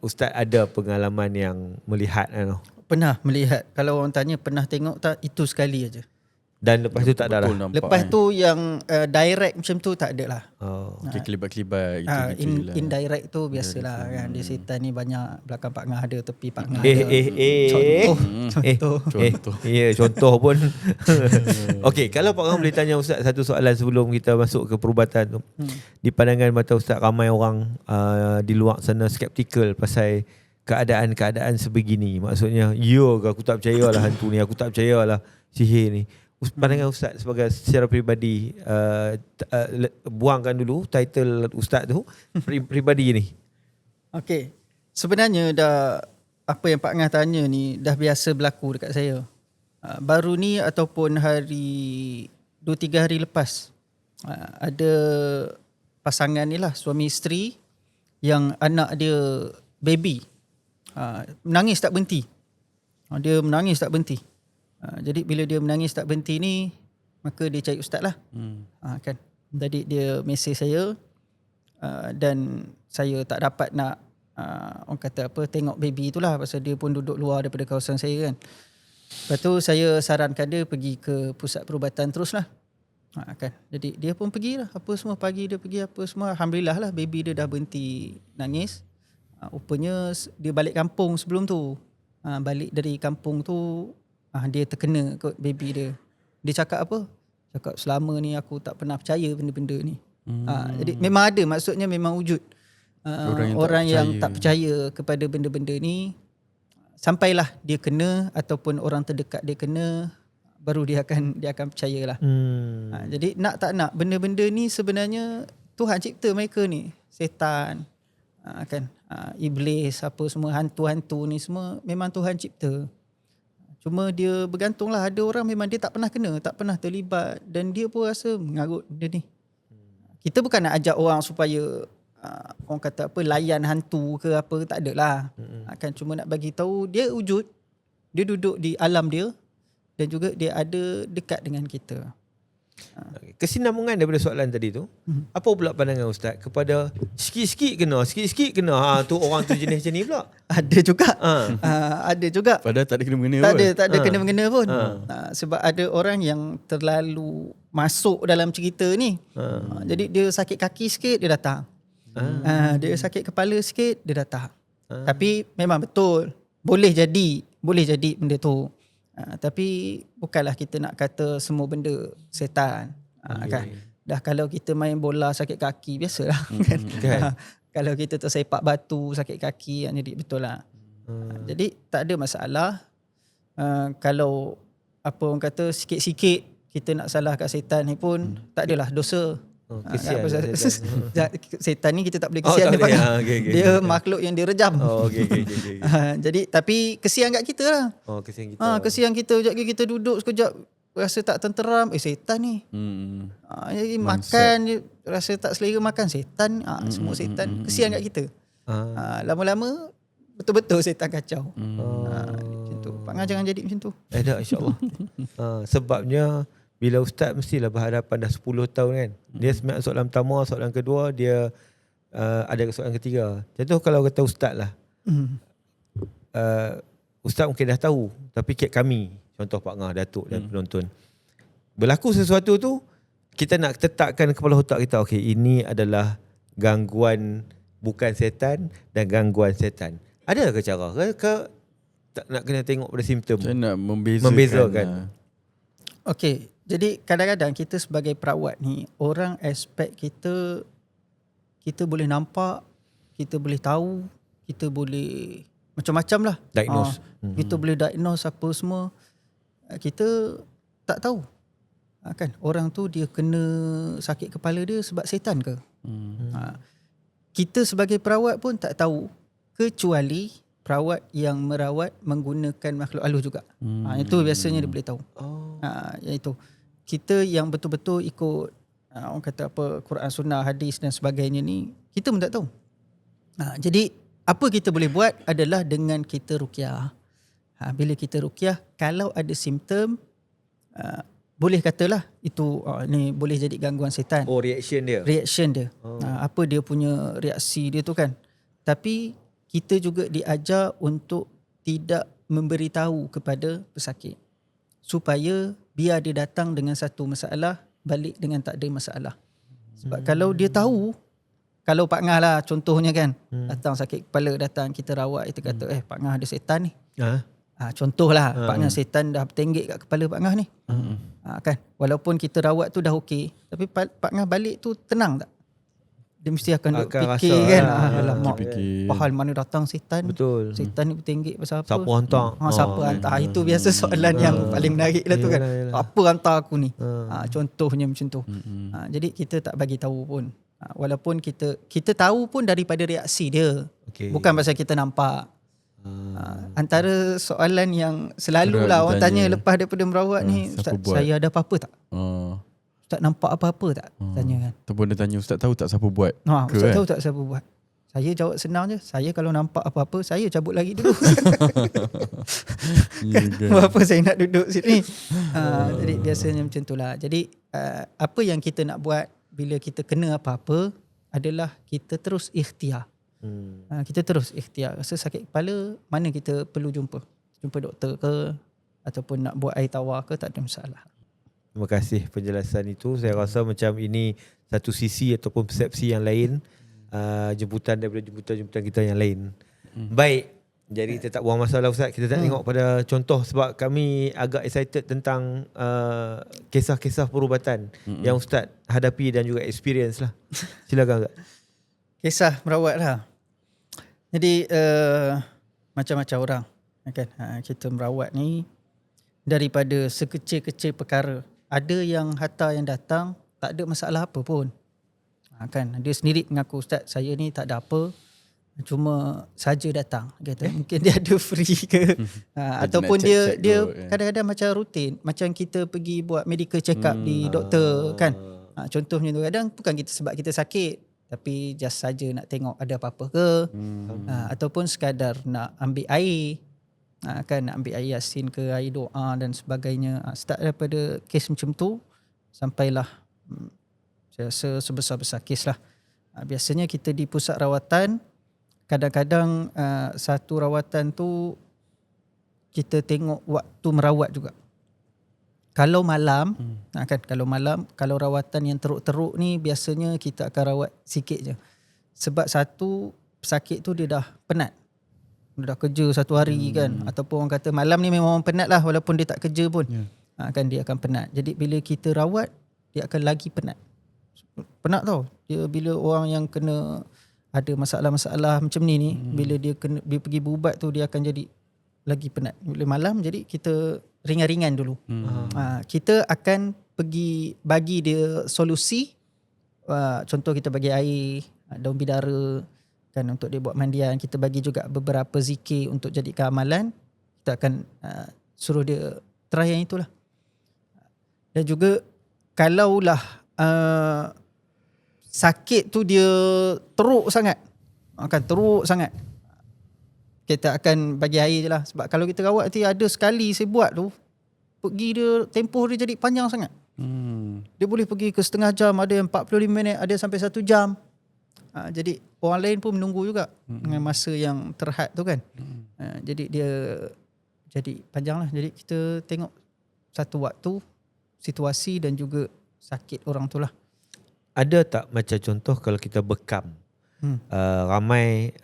Ustaz ada pengalaman yang melihat kan? Pernah melihat. Kalau orang tanya pernah tengok tak, itu sekali aja. Dan lepas tu tak ada lah. Lepas tu yang direct macam tu tak ada lah. Okay, kelibat-kelibat gitu-gitu Indirect tu biasalah kan. Dia setan ni banyak belakang Pak Ngah ada, tepi Pak Ngah Contoh. Ya, contoh pun. Okey, kalau Pak Ngah boleh tanya Ustaz satu soalan sebelum kita masuk ke perubatan tu. Di pandangan mata Ustaz, ramai orang di luar sana skeptikal pasal keadaan-keadaan sebegini. Maksudnya, aku tak percayalah hantu ni, aku tak percayalah sihir ni. Pandangan Ustaz sebagai secara peribadi, buangkan dulu title Ustaz tu, peribadi ni. Okey. Sebenarnya dah apa yang Pak Ngah tanya ni dah biasa berlaku dekat saya. Baru ni ataupun hari 2-3 hari lepas, ada pasangan ni lah, suami isteri yang anak dia baby menangis tak berhenti. Dia menangis tak berhenti. Jadi bila dia menangis tak berhenti ni, maka dia cari ustaz lah. Kan. Jadi dia mesej saya dan saya tak dapat nak orang kata apa, tengok baby tu lah, pasal dia pun duduk luar daripada kawasan saya kan. Lepas tu saya sarankan dia pergi ke pusat perubatan terus lah. Kan. Jadi dia pun pergilah, apa semua, pagi dia pergi apa semua. Alhamdulillah lah baby dia dah berhenti nangis. Rupanya dia balik kampung sebelum tu. Balik dari kampung tu, dia terkena kot baby dia. Dia cakap apa? Cakap selama ni aku tak pernah percaya benda-benda ni. Jadi memang ada, maksudnya memang wujud orang yang tak percaya kepada benda-benda ni. Sampailah dia kena ataupun orang terdekat dia kena, baru dia akan percayalah. Jadi nak tak nak, benda-benda ni sebenarnya Tuhan cipta mereka ni. Setan, kan, iblis, apa semua, hantu-hantu ni semua memang Tuhan cipta. Cuma dia bergantunglah, ada orang memang dia tak pernah kena, tak pernah terlibat, dan dia pun rasa mengarut benda ni. Kita bukan nak ajak orang supaya orang kata apa, layan hantu ke apa, tak ada lah. Kan cuma nak bagi tahu dia wujud, dia duduk di alam dia, dan juga dia ada dekat dengan kita. Kesinambungan daripada soalan tadi tu, apa pula pandangan Ustaz kepada sikit-sikit kena tu orang tu jenis macam ni pula? Ada juga. Ada juga. Padahal tak ada kena-mengena pun. Tak ada kena-mengena pun. Sebab ada orang yang terlalu masuk dalam cerita ni. Jadi dia sakit kaki sikit, dia datang. Dia sakit kepala sikit, dia datang. Tapi memang betul, boleh jadi benda tu. Tapi bukanlah kita nak kata semua benda setan. Kan? Dah kalau kita main bola sakit kaki, biasalah. Kan? Kalau kita tersepak batu sakit kaki, jadi betul lah. Jadi tak ada masalah. Kalau apa orang kata, sikit-sikit kita nak salah kat setan ni pun tak adalah dosa. Kesian setan ni kita tak boleh kesian dia. Dia makhluk yang direjam. Jadi tapi kesian kat kita lah. Kesian kita. Kesian kita. Sekejap kita duduk sekejap rasa tak tenteram, setan ni. Jadi makan rasa tak selera, makan setan. Semua setan. Kesian kat kita. Lama-lama betul-betul setan kacau. Macam tu. Pak Ngah jangan jadi macam tu. Dah, insyaAllah. Sebabnya bila Ustaz mestilah berhadapan dah 10 tahun kan. Dia sebenarnya soalan pertama, soalan kedua, dia ada soalan ketiga. Contoh kalau kata Ustaz lah, Ustaz mungkin dah tahu, tapi kami, contoh Pak Ngah, Datuk dan penonton, berlaku sesuatu tu, kita nak tetapkan kepala otak kita, okey, ini adalah gangguan bukan setan dan gangguan setan. Ada ke cara ke tak nak kena tengok pada simptom? Saya nak membezakan. Okey, jadi kadang-kadang kita sebagai perawat ni, orang expect kita boleh nampak, kita boleh tahu, kita boleh macam-macam lah. Diagnose. Kita boleh diagnose apa semua. Kita tak tahu. Kan orang tu dia kena sakit kepala dia sebab setan ke? Kita sebagai perawat pun tak tahu, kecuali perawat yang merawat menggunakan makhluk halus juga. Itu biasanya dia boleh tahu. Iaitu kita yang betul-betul ikut orang kata apa, Quran, Sunnah, hadis dan sebagainya ni, kita pun tak tahu. Jadi apa kita boleh buat adalah dengan kita ruqyah. Bila kita ruqyah, kalau ada simptom, boleh katalah itu ni boleh jadi gangguan setan. Reaction dia. Apa dia punya reaksi dia tu kan. Tapi kita juga diajar untuk tidak memberitahu kepada pesakit, supaya biar dia datang dengan satu masalah, balik dengan tak ada masalah. Sebab kalau dia tahu, kalau Pak Ngah lah contohnya kan, datang sakit kepala, datang kita rawat, kita kata Pak Ngah ada setan ni. Contohlah Pak Ngah setan dah bertenggek kat kepala Pak Ngah ni. Kan, walaupun kita rawat tu dah okey, tapi Pak Ngah balik tu tenang tak? Dia mesti akan fikir kan, alamak, pahal mana datang setan. Betul. Setan ni bertenggek pasal apa? Siapa hantar? Siapa hantar? Itu biasa soalan yang paling menarik lah tu kan. Apa hantar aku ni? Contohnya macam tu. Jadi kita tak bagi tahu pun. Walaupun kita tahu pun daripada reaksi dia. Bukan pasal kita nampak. Antara soalan yang selalulah orang tanya lepas daripada merawat ni, Ustaz, saya ada apa-apa tak? Ustaz nampak apa-apa tak? Tanya kan. Ataupun dia tanya, Ustaz tahu tak siapa buat? Ustaz tahu tak siapa buat? Saya jawab senang je. Saya kalau nampak apa-apa, saya cabut lagi dulu. Apa saya nak duduk sini? Jadi biasanya macam itulah. Jadi apa yang kita nak buat bila kita kena apa-apa adalah kita terus ikhtiar. Kita terus ikhtiar. Rasa sakit kepala, mana kita perlu jumpa doktor ke, ataupun nak buat air tawar ke, tak ada masalah. Terima kasih penjelasan itu. Saya rasa macam ini satu sisi ataupun persepsi yang lain, jemputan daripada jemputan-jemputan kita yang lain. Baik. Jadi kita tak buang masa lah Ustaz. Kita tak tengok pada contoh, sebab kami agak excited tentang kisah-kisah perubatan yang Ustaz hadapi dan juga experience lah. Silakan Ustaz. Kisah merawat lah. Jadi macam-macam orang kan. Kita merawat ni daripada sekecil-kecil perkara. Ada yang hantar yang datang tak ada masalah apa pun. Kan dia sendiri mengaku, Ustaz saya ni tak ada apa, cuma saja datang. Kata mungkin dia ada free ke ataupun dia kadang-kadang macam rutin, macam kita pergi buat medical check up di doktor kan. Contohnya tu, kadang bukan kita sebab kita sakit, tapi just saja nak tengok ada apa-apa ke, ataupun sekadar nak ambil air, kan nak ambil air Yasin ke, air doa dan sebagainya. Start daripada kes macam tu sampailah saya rasa sebesar-besar kes lah. Biasanya kita di pusat rawatan, kadang-kadang satu rawatan tu kita tengok waktu merawat juga. Kalau malam, kan kalau malam, kalau rawatan yang teruk-teruk ni biasanya kita akan rawat sikit je. Sebab satu, pesakit tu dia dah penat. Dia dah kerja satu hari kan, ataupun orang kata malam ni memang penat lah walaupun dia tak kerja pun. Kan dia akan penat. Jadi bila kita rawat, dia akan lagi penat. Penat tau. Dia bila orang yang kena ada masalah-masalah macam ni bila dia pergi berubat tu, dia akan jadi lagi penat. Bila malam, jadi kita ringan-ringan dulu. Kita akan pergi bagi dia solusi. Contoh kita bagi air, daun bidara kan untuk dia buat mandian. Kita bagi juga beberapa zikir untuk jadikan amalan. Kita akan suruh dia try yang itulah. Dan juga kalaulah sakit tu dia teruk sangat, kita akan bagi air je lah. Sebab kalau kita rawat nanti ada sekali saya buat tu, pergi dia, tempoh dia jadi panjang sangat. Dia boleh pergi ke setengah jam, ada yang 45 minit, ada sampai 1 jam. Jadi orang lain pun menunggu juga dengan masa yang terhad tu kan. Jadi dia jadi panjang lah. Jadi kita tengok satu waktu, situasi dan juga sakit orang tu lah. Ada tak macam contoh kalau kita bekam? Ramai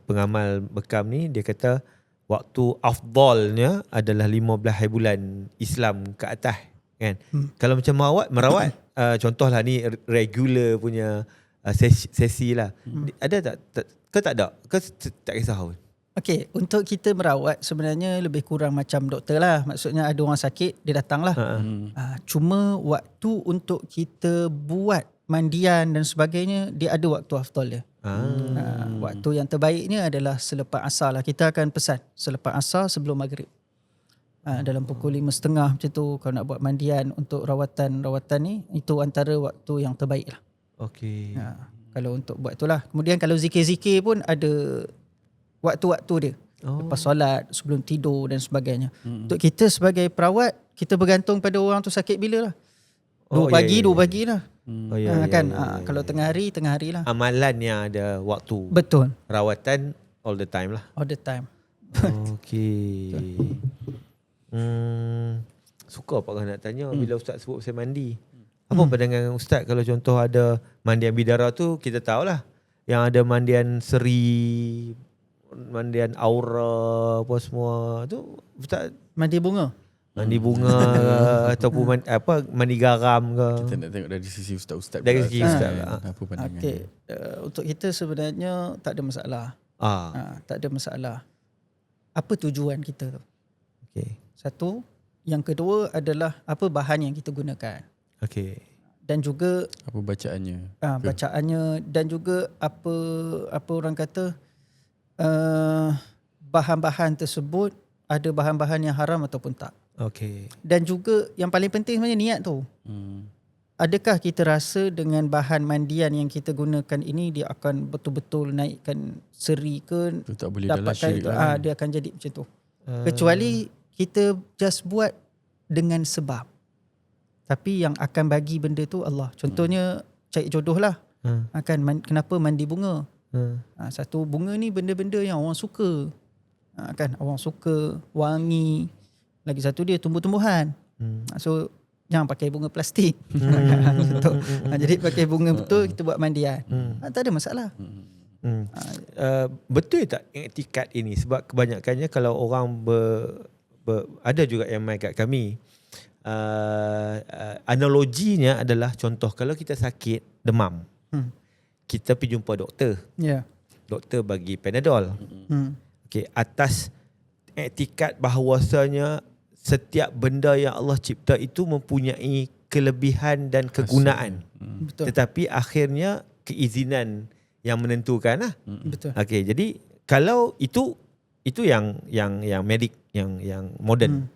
pengamal bekam ni dia kata waktu afdalnya adalah 15 hari bulan Islam ke atas kan. Kalau macam merawat contohlah ni regular punya sesi lah. Ada tak ke tak ada? Ke tak kisah pun? Okey, untuk kita merawat sebenarnya lebih kurang macam doktor lah. Maksudnya ada orang sakit, dia datang lah. Cuma waktu untuk kita buat mandian dan sebagainya, dia ada waktu afdal dia. Waktu yang terbaiknya adalah selepas asar lah. Kita akan pesan selepas asar sebelum maghrib. Dalam pukul 5.30 macam tu, kalau nak buat mandian untuk rawatan ni, itu antara waktu yang terbaik lah. Okey. Kalau untuk buat itulah. Kemudian kalau zikir-zikir pun ada waktu-waktu dia. Lepas solat, sebelum tidur dan sebagainya. Untuk kita sebagai perawat, kita bergantung pada orang tu sakit bila lah. 2 pagi lah. Kalau tengah hari lah. Amalan yang ada waktu. Betul. Rawatan all the time lah. All the time. Okey. Suka Pak nak tanya bila Ustaz sebut pasal mandi. Apa pandangan Ustaz kalau contoh ada mandian bidara tu, kita tahulah yang ada mandian seri, mandian aura apa semua tu, Ustaz Mandi bunga. Mandi bunga ataupun mandi garam ke? Kita nak tengok dari sisi ustaz-ustaz. Dari sisi ustaz. Apa pandangan? Okey, untuk kita sebenarnya tak ada masalah. Tak ada masalah. Apa tujuan kita tu? Okey. Satu, yang kedua adalah apa bahan yang kita gunakan. Okey. Dan juga apa bacaannya? Bacaannya dan juga apa orang kata bahan-bahan tersebut ada bahan-bahan yang haram ataupun tak. Okey. Dan juga yang paling penting sebenarnya niat tu. Adakah kita rasa dengan bahan mandian yang kita gunakan ini dia akan betul-betul naikkan seri ke? Itu tak boleh dalam syirik lah. Dia akan jadi macam tu. Kecuali kita just buat dengan sebab. Tapi yang akan bagi benda tu Allah. Contohnya cari jodoh lah. Kenapa mandi bunga? Satu, bunga ni benda-benda yang orang suka. Orang suka, wangi. Lagi satu dia tumbuh-tumbuhan. So jangan pakai bunga plastik. Jadi pakai bunga betul, kita buat mandian. Tak ada masalah. Betul tak iktikad ini? Sebab kebanyakannya kalau orang ada juga yang main kat kami, analoginya adalah contoh kalau kita sakit demam, kita pergi jumpa doktor. Doktor bagi Panadol. Okay, atas iktikad bahawasanya setiap benda yang Allah cipta itu mempunyai kelebihan dan kegunaan. Betul. Tetapi akhirnya keizinan yang menentukan lah. Betul. Okay, jadi kalau itu yang medik, yang moden.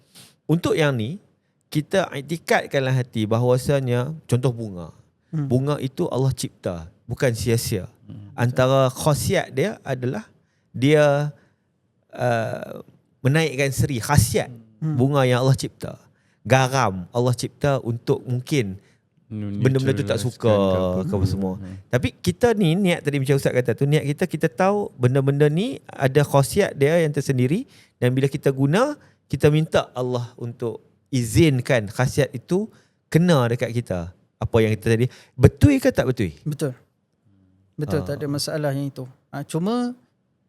Untuk yang ni, kita iktikadkanlah hati bahawasanya contoh bunga. Bunga itu Allah cipta, bukan sia-sia. Antara khasiat dia adalah dia menaikkan seri, khasiat bunga yang Allah cipta. Garam Allah cipta untuk mungkin benda-benda tu tak suka ke apa semua. Tapi kita ni niat tadi macam Ustaz kata tu, niat kita tahu benda-benda ni ada khasiat dia yang tersendiri, dan bila kita guna, kita minta Allah untuk izinkan khasiat itu kena dekat kita. Apa yang kita tadi, betul ke tak betul? Betul. Betul, tak ada masalah yang itu. Cuma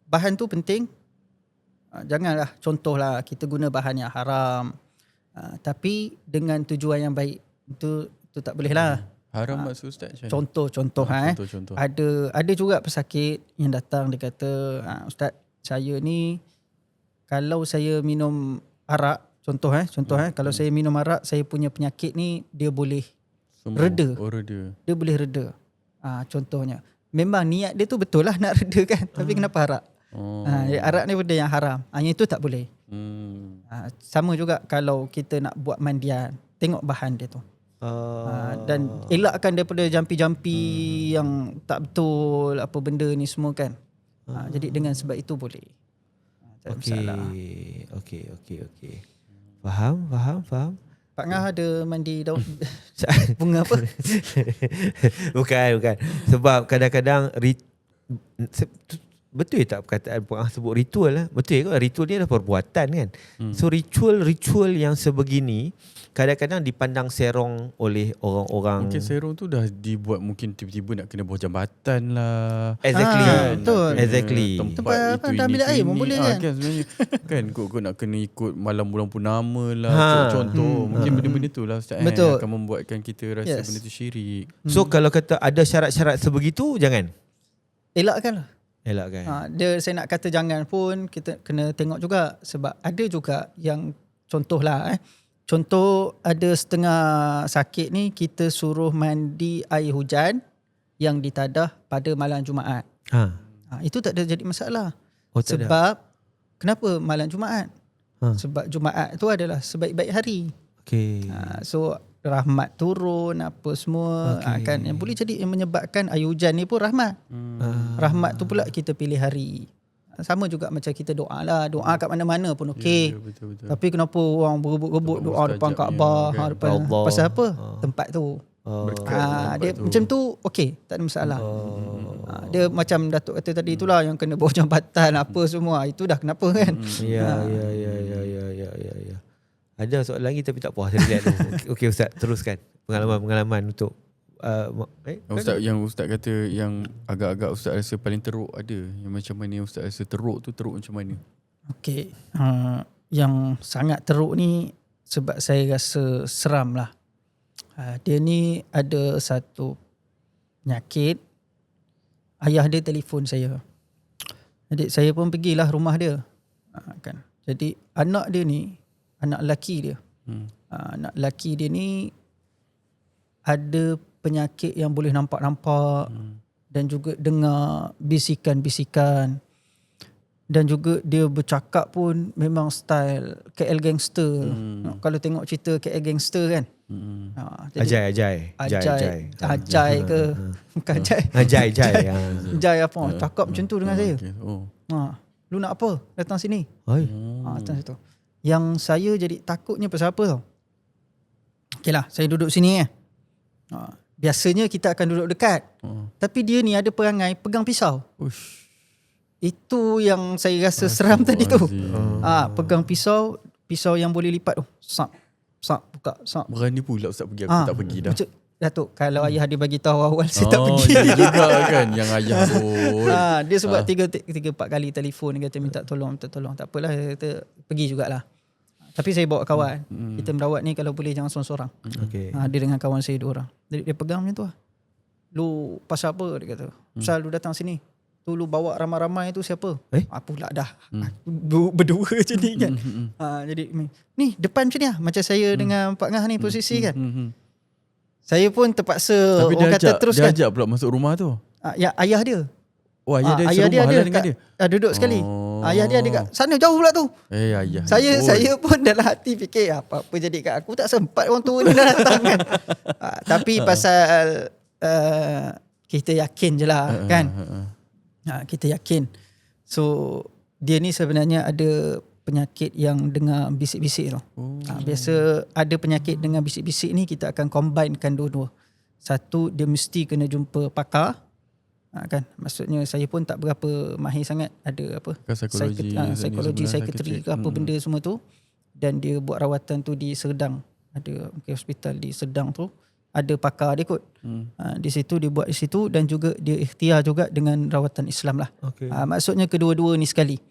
bahan tu penting. Janganlah contohlah kita guna bahan yang haram. Tapi dengan tujuan yang baik. Itu tak boleh lah. Haram maksud Ustaz? Contoh. Contoh. Ada juga pesakit yang datang, dia kata, Ustaz, saya ni kalau saya minum arak, contoh kalau saya minum arak, saya punya penyakit ni dia boleh reda. Reda. Dia boleh reda. Contohnya. Memang niat dia tu betul lah nak reda kan. Tapi kenapa arak? Arak ni benda yang haram. Yang itu tak boleh. Sama juga kalau kita nak buat mandian, tengok bahan dia tu. Dan elakkan daripada jampi-jampi yang tak betul, apa benda ni semua kan. Jadi dengan sebab itu boleh. Tak ada masalah. Okey. Faham. Pak Ngah ada mandi daun bunga apa? Bukan. Sebab kadang-kadang betul tak perkataan Pak Ngah sebut ritual lah. Betul ke? Ritual ni adalah perbuatan kan. So ritual yang sebegini kadang-kadang dipandang serong oleh orang-orang. Mungkin serong tu dah dibuat mungkin tiba-tiba nak kena bawah jambatan lah. Exactly. Betul. Exactly. Tempat apa, dah ambil air pun boleh kan? Kan sebenarnya kan kau nak kena ikut malam bulan purnama lah. Contoh mungkin benda-benda tu lah Ustaz, Betul. akan membuatkan kita rasa benda tu syirik. So kalau kata ada syarat-syarat sebegitu, jangan. Elakkan lah. Elakkan. Saya nak kata jangan pun, kita kena tengok juga. Sebab ada juga yang contohlah contoh ada setengah sakit ni kita suruh mandi air hujan yang ditadah pada malam Jumaat. Itu tak ada jadi masalah. Sebab kenapa malam Jumaat? Sebab Jumaat tu adalah sebaik-baik hari. Okay. So rahmat turun apa semua kan, yang boleh jadi yang menyebabkan air hujan ni pun rahmat. Rahmat tu pula kita pilih hari. Sama juga macam kita doa lah. Doa kat mana-mana pun okey. Betul. Tapi kenapa orang berebut-rebut doa depan Kaabah, depan Allah. pasal apa? Tempat tu. Dia tu. macam tu okey, tak ada masalah. Dia macam Datuk kata tadi itulah yang kena bawah jambatan apa semua. Itu dah kenapa kan? Ya. Ada soalan lagi tapi tak puas. Saya relax dulu. Okey Ustaz, teruskan pengalaman untuk Ustaz, yang Ustaz kata yang agak-agak Ustaz rasa paling teruk ada. Yang macam mana Ustaz rasa teruk macam mana? Okey. Yang sangat teruk ni sebab saya rasa seram lah. Dia ni ada satu penyakit. Ayah dia telefon saya. Jadi saya pun pergilah rumah dia. Kan. Jadi anak dia ni, anak lelaki dia. Anak lelaki dia ni ada penyakit yang boleh nampak-nampak dan juga dengar bisikan-bisikan, dan juga dia bercakap pun memang style KL Gangster. Kalau tengok cerita KL Gangster kan. Ajai ke bukan Ajai. Ajai apa cakap macam tu dengan saya. Lu nak apa datang sini? Datang situ. Yang saya jadi takutnya pasal apa tau? Okeylah, saya duduk sini biasanya kita akan duduk dekat. Tapi dia ni ada perangai pegang pisau. Itu yang saya rasa seram tadi tu. Pegang pisau yang boleh lipat tu. Buka. Berani pula Ustaz pergi, aku tak pergi dah. Datuk, kalau ayah dia bagi tahu awal saya tak pergi. Juga kan yang ayah tu. Dia sebab 3-4 kali telefon, dia kata minta tolong. Tak apalah, dia kata pergi jugalah. Tapi saya bawa kawan. Kita merawat ni kalau boleh jangan seorang-seorang. Dia dengan kawan saya 2 orang. Jadi dia pegang macam tu lah. Lu pasal apa? Dia kata. Pasal lu datang sini. Tu lu bawa ramai-ramai tu siapa? Pula dah. Berdua je ni kan. Jadi ni depan macam ni lah. Macam saya dengan Pak Ngah ni posisi kan. Saya pun terpaksa tapi orang kata teruskan. Dia ajak pula masuk rumah tu. Ayah dia. Ayah dia ada dengan dia. Duduk sekali. Ayah dia ada kat sana jauh pula tu. Ayah. Saya pun dalam hati fikir apa jadi kat aku, tak sempat orang tua ni dah datang kan. Tapi pasal kita yakin je lah kan. Kita yakin. So dia ni sebenarnya ada penyakit yang dengar bisik-bisik tu. Biasa ada penyakit dengar bisik-bisik ni kita akan combinekan dua-dua. Satu, dia mesti kena jumpa pakar. Kan, maksudnya saya pun tak berapa mahir sangat, ada apa psikologi psikiatri ke apa benda semua tu, dan dia buat rawatan tu di Serdang, ada hospital di Serdang tu ada pakar dia kot. Di situ dia buat di situ, dan juga dia ikhtiar juga dengan rawatan Islam lah. Maksudnya kedua-dua ni sekali.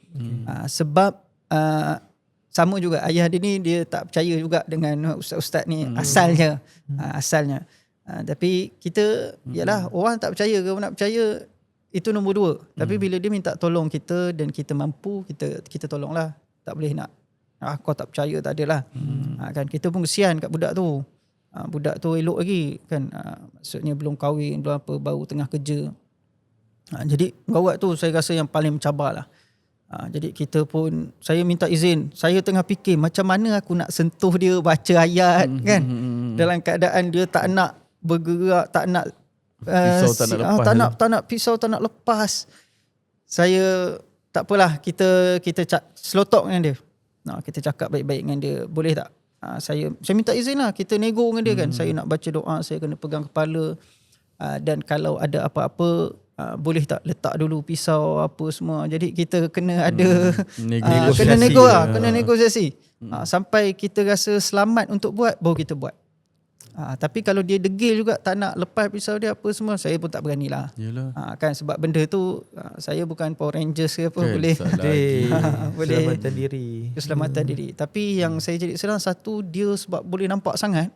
Sebab sama juga ayah dia ni, dia tak percaya juga dengan ustaz-ustaz ni asalnya. Tapi kita, yalah, orang tak percaya ke nak percaya, itu nombor 2. Tapi bila dia minta tolong kita dan kita mampu, kita tolonglah. Tak boleh nak kau tak percaya, tak adalah. Kan kita pun kesian kat budak tu. Budak tu elok lagi kan, maksudnya belum kahwin, belum apa, baru tengah kerja. Jadi gawat tu saya rasa yang paling mencabar lah. Jadi kita pun, saya minta izin, saya tengah fikir macam mana aku nak sentuh dia baca ayat kan, dalam keadaan dia tak nak bergerak, tak nak pisau tak nak lepas, tak nak pisau tak nak lepas. Saya tak apalah, kita slow talk dengan dia. Kita cakap baik-baik dengan dia, boleh tak saya minta izin lah, kita nego dengan dia kan, saya nak baca doa, saya kena pegang kepala, dan kalau ada apa-apa boleh tak letak dulu pisau apa semua. Jadi kita kena ada kena nego lah, kena negosiasi. Sampai kita rasa selamat untuk buat, baru kita buat. Tapi kalau dia degil juga, tak nak lepas pisau dia apa semua, saya pun tak berani lah. Kan sebab benda tu saya bukan Power Rangers ke apa, boleh boleh keselamatan diri. Keselamatan diri. Tapi yang saya jadi serang, satu, dia sebab boleh nampak sangat.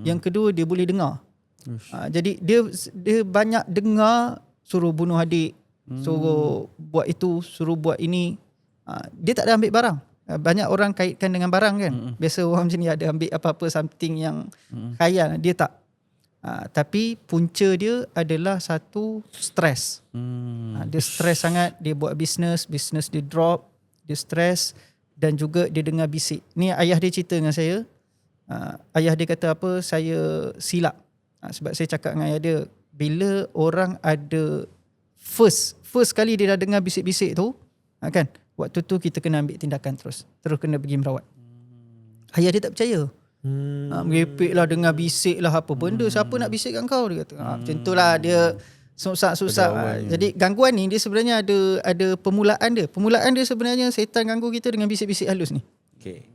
Yang kedua, dia boleh dengar. Jadi dia banyak dengar, suruh bunuh adik, suruh buat itu, suruh buat ini. Dia tak ada ambil barang. Banyak orang kaitkan dengan barang kan. Biasa orang macam ni ada ambil apa-apa something yang khayal. Dia tak. Tapi punca dia adalah satu, stres. Dia stres sangat. Dia buat bisnes dia drop, dia stres, dan juga dia dengar bisik. Ni ayah dia cerita dengan saya. Ayah dia kata apa, saya silap. Sebab saya cakap dengan ayah dia, bila orang ada first kali dia dah dengar bisik-bisik tu, kan, waktu tu kita kena ambil tindakan terus kena pergi merawat. Ayah dia tak percaya. Merepek lah, dengar bisik lah, apa benda, siapa nak bisikkan kau, dia kata. Macam tu lah, dia susah. Jadi gangguan ni dia sebenarnya ada permulaan dia. Permulaan dia sebenarnya setan ganggu kita dengan bisik-bisik halus ni. Okay.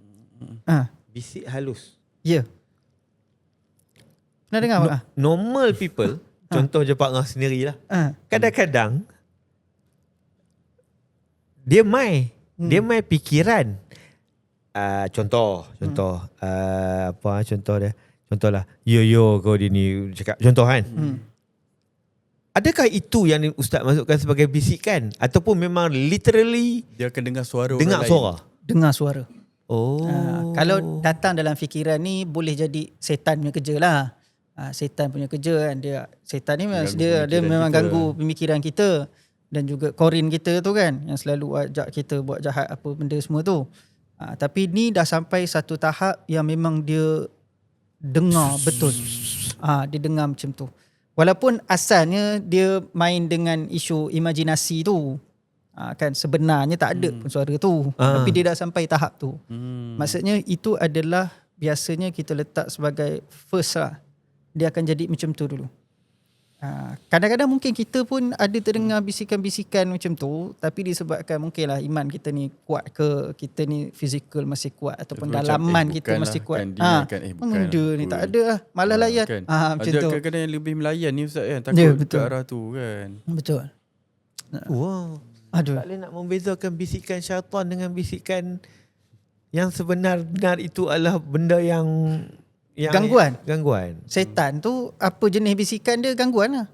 Bisik halus. Ya. Pernah dengar tak? Normal people, contoh je Pak Ngah sendirilah. Kadang-kadang dia main fikiran. Contoh dia. Contohlah, yo kau dia ni cakap contoh kan. Adakah itu yang Ustaz masukkan sebagai bisikan, ataupun memang literally dia akan dengar suara Dengar suara. Kalau datang dalam fikiran ni, boleh jadi setan punya kerja lah. Setan punya kerja kan. Setan ni dia memang ganggu pemikiran kita, dan juga korin kita tu kan, yang selalu ajak kita buat jahat apa benda semua tu. Tapi ni dah sampai satu tahap yang memang dia dengar betul. Dia dengar macam tu. Walaupun asalnya dia main dengan isu imajinasi tu. Kan sebenarnya tak ada pun suara tu. Tapi dia dah sampai tahap tu. Maksudnya itu adalah biasanya kita letak sebagai first lah. Dia akan jadi macam tu dulu. Kadang-kadang mungkin kita pun ada terdengar bisikan-bisikan macam tu, tapi disebabkan mungkinlah iman kita ni kuat ke, kita ni fizikal masih kuat, ataupun dalaman kita masih kuat. Benda ni tak ada lah, malah layan. Macam tu. Kadang-kadang yang lebih melayan ni Ustaz kan, takut ke arah tu kan. Betul. Wow. Tak boleh nak membezakan bisikan syaitan dengan bisikan yang sebenar-benar itu adalah benda yang gangguan. Setan tu apa jenis bisikan dia, gangguan lah.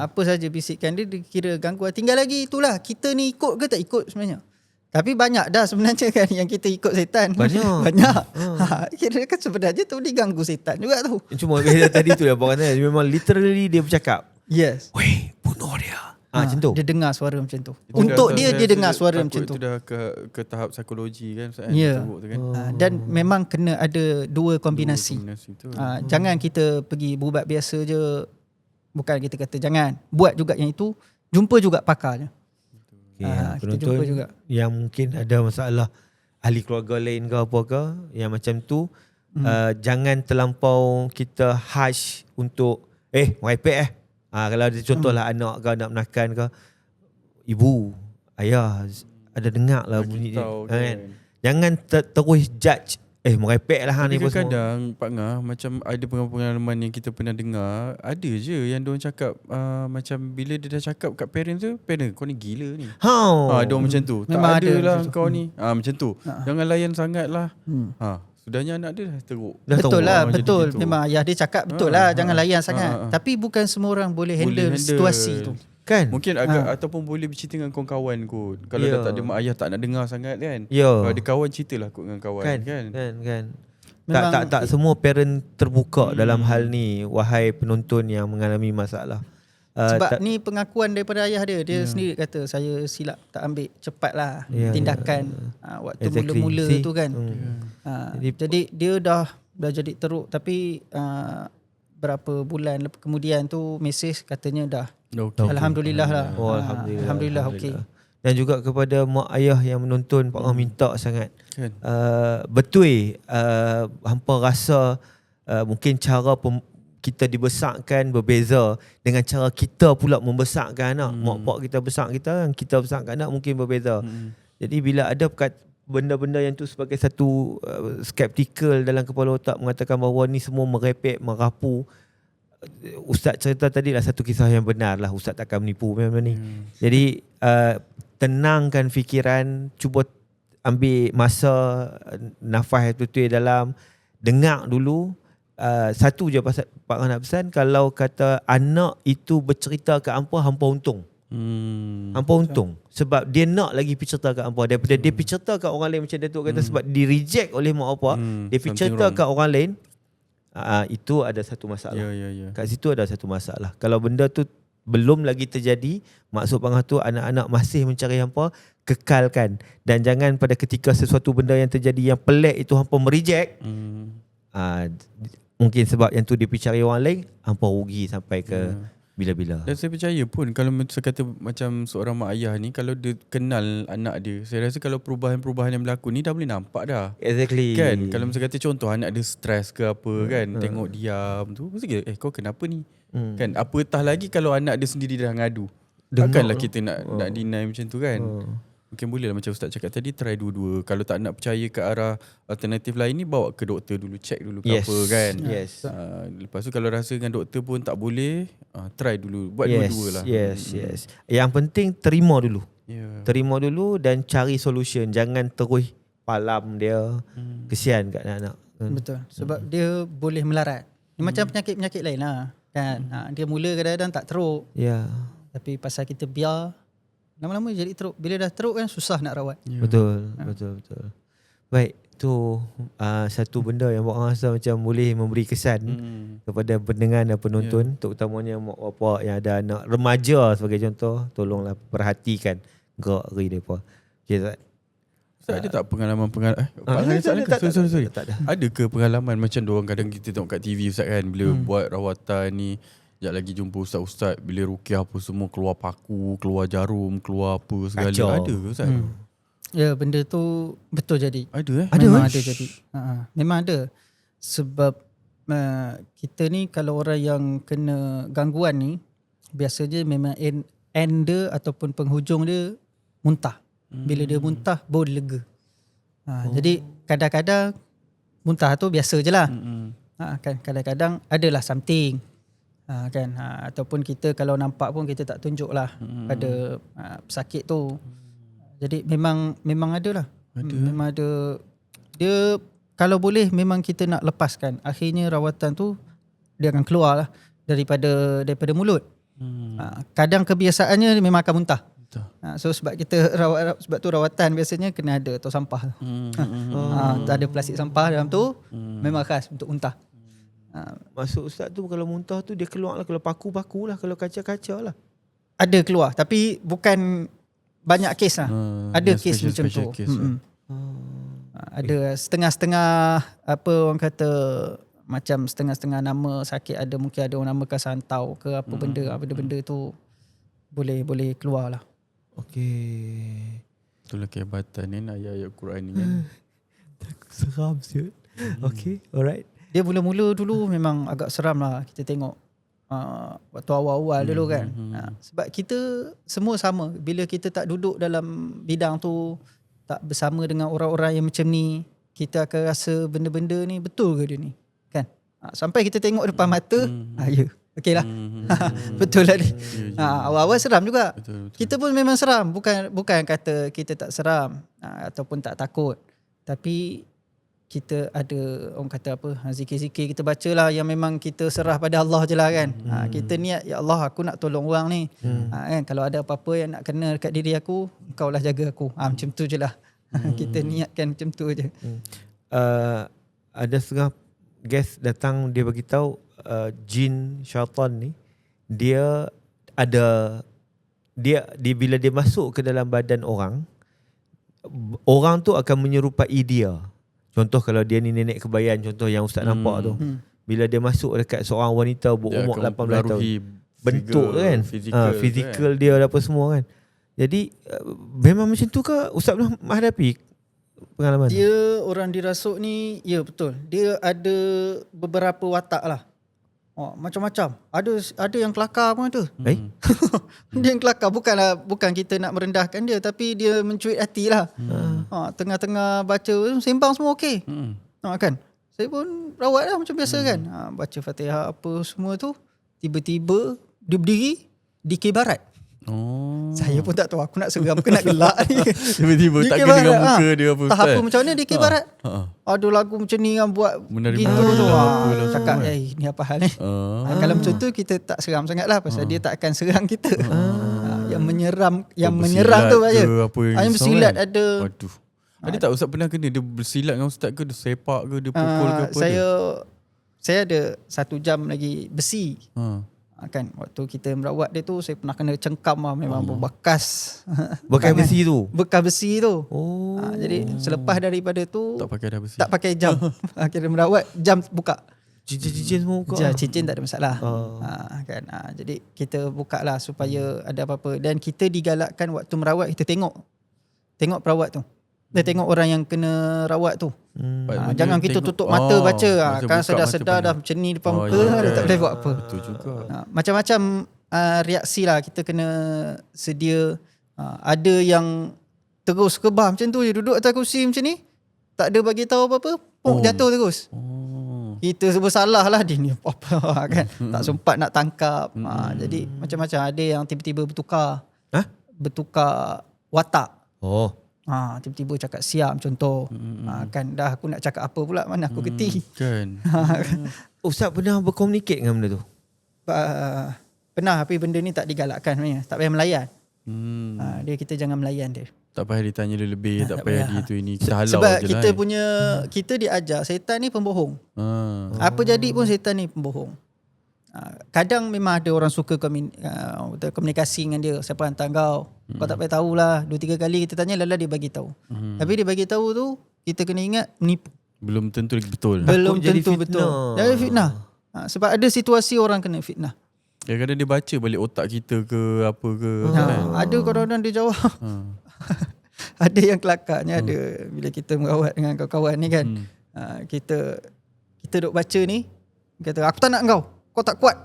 Apa saja bisikan dia kira gangguan. Tinggal lagi itulah, kita ni ikut ke tak ikut sebenarnya. Tapi banyak dah sebenarnya kan yang kita ikut setan. Banyak. Kira kan sebenarnya tu diganggu setan juga tu. Cuma tadi tu yang abang kata, memang literally dia bercakap. Yes. Weh, bunuh dia. Macam tu. Dia dengar suara macam tu. Untuk dia dengar suara macam tu. Itu dah ke tahap psikologi kan. Ya. Dan memang kena ada dua kombinasi. Jangan kita pergi berubat biasa je. Bukan kita kata jangan. Buat juga yang itu. Jumpa juga pakarnya. Kita jumpa juga. Yang mungkin ada masalah ahli keluarga lain ke apa ke, yang macam tu, jangan terlampau kita harsh untuk merepek kalau ada contohlah anak ke, anak menakan ke, ibu, ayah ada dengar lah bunyi kan. Jangan terus judge, merepek lah ni. Kadang-kadang Pak Ngah, macam ada pengalaman yang kita pernah dengar, ada je yang diorang cakap macam bila dia dah cakap kat parents tu, parents kau ni gila ni. Diorang macam tu. Memang tak ada lah macam kau ni. Macam tu. Jangan layan sangat lah. Sudahnya anak dia dah teruk. Betul lah, betul. Memang ayah dia cakap betul lah, jangan layan sangat. Tapi bukan semua orang boleh handle situasi tu. Kan? Mungkin agak ataupun boleh bercerita dengan kawan-kawan kot. Kalau dah tak ada mak ayah tak nak dengar sangat kan. Kalau ada kawan, ceritalah kot dengan kawan kan. Tak semua parent terbuka dalam hal ni, wahai penonton yang mengalami masalah. Sebab ni pengakuan daripada ayah dia. Dia sendiri kata, saya silap, tak ambil cepatlah tindakan waktu mula-mula tu kan. Jadi dia dah jadi teruk. Tapi berapa bulan kemudian tu mesej katanya dah. Alhamdulillah lah. Alhamdulillah. Okey. dan juga kepada mak ayah yang menonton. Pak Ngah minta sangat. Kan? Betul hampa rasa mungkin cara kita dibesarkan berbeza dengan cara kita pula membesarkan anak. Mak pak kita besar kita besarkan anak mungkin berbeza. Jadi bila ada benda-benda yang tu sebagai satu skeptikal dalam kepala otak mengatakan bahawa ni semua merepek, merapu. Ustaz cerita tadi lah satu kisah yang benar lah. Ustaz takkan menipu memang ni. Jadi tenangkan fikiran, cuba ambil masa, nafas betul dalam, dengar dulu. Satu je pasal Pak Ngah nak pesan, kalau kata anak itu bercerita ke hampa untung. Hampa untung sebab dia nak lagi pergi cerita kat hampa daripada dia pergi cerita kat orang lain macam Datuk kata sebab di reject oleh mak apa, dia pergi cerita kat orang lain. Itu ada satu masalah. Kat situ ada satu masalah. Kalau benda tu belum lagi terjadi, maksud Pak Ngah tu anak-anak masih mencari hampa, kekalkan. Dan jangan pada ketika sesuatu benda yang terjadi yang pelik itu hampa mereject. Mungkin sebab yang tu dia pergi cari orang lain, hampa rugi sampai ke bila-bila. Dan saya percaya pun kalau saya kata macam seorang mak ayah ni, kalau dia kenal anak dia, saya rasa kalau perubahan-perubahan yang berlaku ni dah boleh nampak dah. Exactly. Kan? Kalau saya kata contoh anak dia stres ke apa kan, tengok diam tu, mesti kata, kau kenapa ni? Kan? Apatah lagi kalau anak dia sendiri dah ngadu. Takkanlah kita nak deny macam tu kan. Mungkin boleh lah macam Ustaz cakap tadi, try dua-dua. Kalau tak nak percaya ke arah alternatif lain ni, bawa ke doktor dulu, check dulu ke apa kan. Lepas tu kalau rasa dengan doktor pun tak boleh, try dulu, buat dua-dua lah. Yes. Yang penting terima dulu. Terima dulu dan cari solution. Jangan terus palam dia. Kesian kat anak-anak. Betul. Sebab dia boleh melarat. Dia macam penyakit-penyakit lain lah kan. Dia mula kadang-kadang tak teruk. Tapi pasal kita biar, lama-lama jadi teruk. Bila dah teruk kan susah nak rawat. Betul. Baik, tu satu benda yang Pak Ngah rasa macam boleh memberi kesan kepada pendengar dan penonton, terutamanya mak bapak yang ada anak remaja sebagai contoh. Tolonglah perhatikan gerak-geri mereka. Okay, Ustaz ada tak pengalaman sorry. Ada ke pengalaman macam diorang kadang kita tengok kat TV Ustaz kan, bila buat rawatan ni, sekejap lagi jumpa ustaz-ustaz, bila rukiah apa semua keluar paku, keluar jarum, keluar apa segala. Kacau. Ada ke Ustaz? Ya, benda tu betul jadi. Ada Memang ada jadi. Memang ada. Sebab kita ni kalau orang yang kena gangguan ni, biasanya memang end dia ataupun penghujung dia muntah. Bila dia muntah baru dia lega. Jadi kadang-kadang muntah tu biasa je lah. Kan kadang-kadang adalah something. Kan ataupun kita kalau nampak pun kita tak tunjuk lah pada pesakit tu. Jadi memang ada lah. Memang ada. Dia kalau boleh memang kita nak lepaskan. Akhirnya rawatan tu dia akan keluar lah daripada mulut. Kadang kebiasaannya memang akan muntah. So sebab kita sebab tu rawatan biasanya kena ada tong sampah. Tak ada plastik sampah dalam tu, memang khas untuk muntah. Maksud Ustaz tu kalau muntah tu dia keluar lah, kalau paku-paku lah, kalau kaca-kaca lah. Ada keluar tapi bukan banyak kes lah. Ada kes macam tu. Ada setengah-setengah apa orang kata, macam setengah-setengah nama sakit, ada mungkin ada orang namakan santau ke apa benda tu boleh keluar lah. Okey. Itulah kehebatan ni ayat-ayat Quran ni kan. Seram siut. Okey, alright. Dia mula-mula dulu memang agak seram lah kita tengok waktu awal-awal dulu kan. Sebab kita semua sama. Bila kita tak duduk dalam bidang tu, tak bersama dengan orang-orang yang macam ni, kita akan rasa benda-benda ni betul ke dia ni kan. Sampai kita tengok depan mata, ya okey lah. Betul lah ni. Awal-awal seram juga. Betul. Kita pun memang seram. Bukan kata kita tak seram ataupun tak takut. Tapi kita ada orang kata apa, zikir-zikir kita baca lah yang memang kita serah pada Allah je lah kan. Kita niat, ya Allah aku nak tolong orang ni. Kan? Kalau ada apa-apa yang nak kena dekat diri aku, kau lah jaga aku. Macam tu je lah. Kita niatkan macam tu je. Ada setengah guest datang, dia beritahu jin syaitan ni dia bila dia masuk ke dalam badan orang tu akan menyerupai dia. Contoh kalau dia ni nenek kebayan, contoh yang Ustaz nampak tu. Bila dia masuk dekat seorang wanita berumur 18 tahun, bentuk kan, fizikal dia apa semua kan, Jadi memang macam tu ke Ustaz pernah menghadapi pengalaman? Dia orang dirasuk ni, ya betul. Dia ada beberapa watak lah. Macam-macam. Ada yang kelakar pun ada. Dia yang kelakar, bukan kita nak merendahkan dia, tapi dia mencuit hati lah. Tengah-tengah baca sembang semua okey. Kan? Saya pun rawat lah macam biasa kan. Baca Fatihah apa semua tu, tiba-tiba dia berdiri dikir barat. Saya pun tak tahu aku nak seram ke nak gelak ni. Tiba-tiba tak kena dengan muka dia apa tak apa macam mana dikir barat. Ada lagu macam ni yang buat gitu tu. Cakap ni apa hal ni. Kalau macam tu kita tak seram sangat lah, pasal dia tak akan serang kita. Yang menyerang tu bahaya. Yang bersilat ada. Waduh. Ada tak Ustaz pernah kena dia bersilat dengan Ustaz ke, dia sepak ke, dia pukul ke apa? Saya ada 1 jam lagi besi. Kan waktu kita merawat dia tu, saya pernah kena cengkam lah, memang berbekas. Bekas besi tu. Bekas besi tu. Jadi selepas daripada tu tak pakai dah besi. Tak pakai jam. Akhirnya merawat, jam buka. Cincin semua buka. Cincin tak ada masalah. Kan. Jadi kita buka lah supaya ada apa-apa, dan kita digalakkan waktu merawat kita tengok perawat tu. Dia tengok orang yang kena rawat tu. Jangan kita tutup mata baca. Kan sedar-sedar dah macam ni depan muka, dia tak boleh buat apa. Betul juga. Macam-macam reaksi lah kita kena sedia. Ada yang terus kebah macam tu je, duduk atas kursi macam ni, tak ada bagi tahu apa-apa, jatuh terus. Kita sebut salah lah, dia ni apa kan. Tak sempat nak tangkap. Jadi macam-macam. Ada yang tiba-tiba bertukar watak. Tiba-tiba cakap siap contoh. Kan dah aku nak cakap apa pula, mana aku geti. Kan. Ustaz pernah berkomunikate dengan benda tu? Pernah, tapi benda ni tak digalakkan sebenarnya. Tak payah melayan. Kita jangan melayan dia. Tak payah ditanya dia lebih, tak payah dia tu ini. Kita halau sebab je kita lah. punya, kita diajar setan ni pembohong. Apa jadi pun setan ni pembohong. Kadang memang ada orang suka komunikasi dengan dia. Siapa hantar kau? Kau tak payah tahulah. 2-3 kali kita tanya, lala dia bagi tahu. Tapi dia bagi tahu tu, kita kena ingat menipu. Belum tentu betul. Belum jadi tentu fitnah. betul. Jadi fitnah. Sebab ada situasi orang kena fitnah. Kadang-kadang dia baca balik otak kita ke apa ke. Ada kadang-kadang dia jawab. Ada yang kelakarnya ada bila kita merawat dengan kawan-kawan ni kan. Kita duk baca ni, kata aku tak nak kau tak kuat,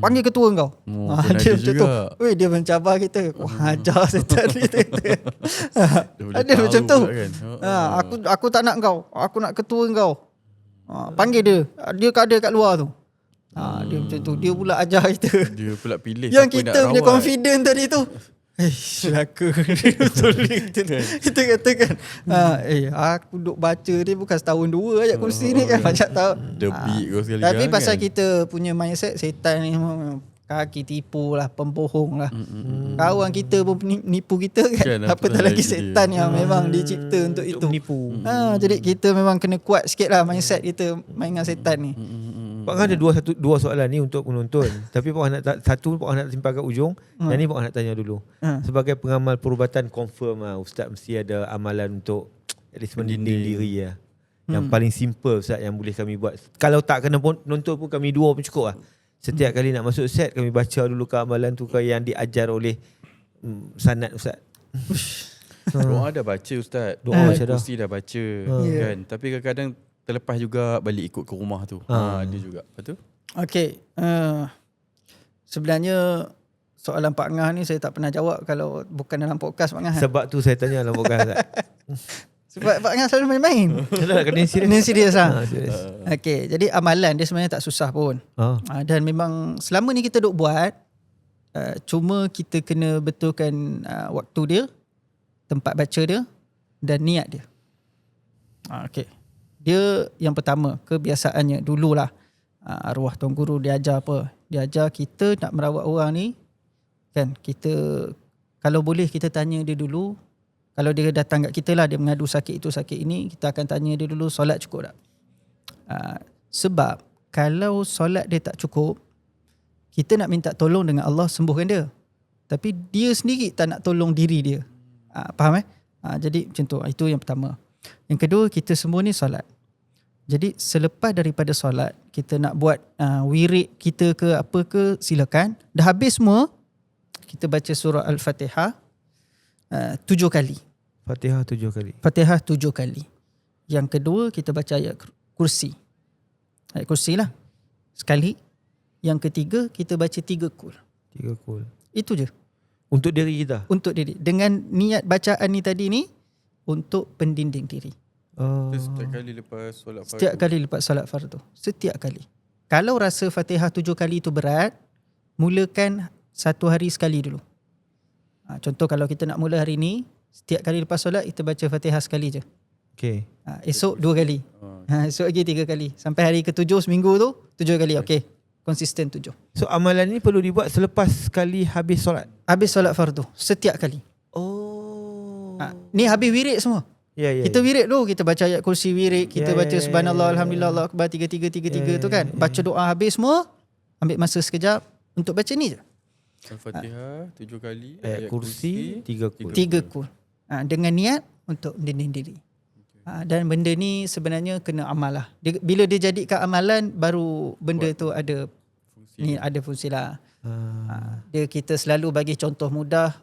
panggil ketua kau. Dia macam tu. Dia mencabar kita. Kau hajar setan kita. Ada macam tu. Kan? Aku tak nak kau, aku nak ketua kau. Panggil dia. Dia ada kat luar tu. Dia macam tu. Dia pula ajar kita. Dia pula pilih yang siapa kita punya confident tadi tu. Celaka. Kita katakan aku duk baca ni bukan setahun 2 ayat kursi ni kan, macam tahu debit kau sekali. tapi pasal kan? kita punya mindset setan ni kaki tipu lah, pembohong lah. Kawan kita pun nipu kita kan, apatah lagi setan yang memang dicipta untuk itu menipu. Jadi kita memang kena kuat sikit lah mindset kita main dengan setan ni. Pak ada dua soalan ni untuk penonton. Tapi Pak nak satu Pak nak simpan kat ujung. Yang ni Pak nak tanya dulu. Sebagai pengamal perubatan, confirm lah Ustaz mesti ada amalan untuk at least mendinding diri lah. Yang paling simple Ustaz yang boleh kami buat. Kalau tak kena penonton pun kami 2 pun cukup lah. Setiap kali nak masuk set kami baca dulu ke amalan tu ke yang diajar oleh sanad Ustaz. Doa dah baca Ustaz. Doa baca dah. Mesti dah baca kan. Tapi kadang-kadang terlepas juga balik ikut ke rumah tu. Ada juga. Lepas tu? Okay. Sebenarnya soalan Pak Ngah ni saya tak pernah jawab kalau bukan dalam podcast Pak Ngah. Sebab tu saya tanya dalam podcast. Sebab Pak Ngah selalu main-main. Kena serius. Kena serius lah. Serius. Okay. Jadi amalan dia sebenarnya tak susah pun. Dan memang selama ni kita duk buat, cuma kita kena betulkan waktu dia, tempat baca dia dan niat dia. Okay. Dia yang pertama, kebiasaannya dululah arwah Tuan Guru dia ajar apa? Dia ajar kita nak merawat orang ni kan, kita kalau boleh kita tanya dia dulu. Kalau dia datang kat kita lah, dia mengadu sakit itu sakit ini, kita akan tanya dia dulu solat cukup tak? Sebab kalau solat dia tak cukup, kita nak minta tolong dengan Allah sembuhkan dia. Tapi dia sendiri tak nak tolong diri dia. Faham jadi macam tu. Itu yang pertama. Yang kedua, kita semua ni solat. Jadi selepas daripada solat, kita nak buat wirid kita ke apa ke, silakan. Dah habis semua, kita baca surah Al-Fatihah. 7 kali. Fatihah 7 kali. Fatihah 7 kali. Yang kedua kita baca ayat kursi. Ayat kursi lah. Sekali. Yang ketiga kita baca 3 kul. 3 kul. Itu je. Untuk diri kita. Untuk diri. Dengan niat bacaan ni tadi ni untuk pendinding diri. Setiap kali lepas solat fardu. Setiap kali lepas solat fardu. Setiap kali. Kalau rasa Fatihah 7 kali itu berat, mulakan 1 hari sekali dulu. Contoh kalau kita nak mula hari ni, setiap kali lepas solat kita baca Fatihah sekali je. Okay. Esok 2 kali. Esok lagi 3 kali. Sampai hari ke-7 seminggu tu 7 kali. Okay. Konsisten 7. So amalan ni perlu dibuat selepas sekali habis solat? Habis solat fardu. Setiap kali. Ni habis wirid semua. Ya, Kita wirid dulu. Kita baca ayat kursi wirid. Kita Ya, baca ya, subhanallah, ya, alhamdulillah, Allah akbar, 3 tu kan. Baca doa habis semua. Ambil masa sekejap untuk baca ni je. Al-Fatihah 7 kali, Ayat kursi 3 kul. 3 kul. Dengan niat untuk mendinding diri. Dan benda ni sebenarnya kena amal lah. Bila dia jadikan amalan, baru benda tu ada fungsi. Ni ada fungsi lah. Dia kita selalu bagi contoh mudah.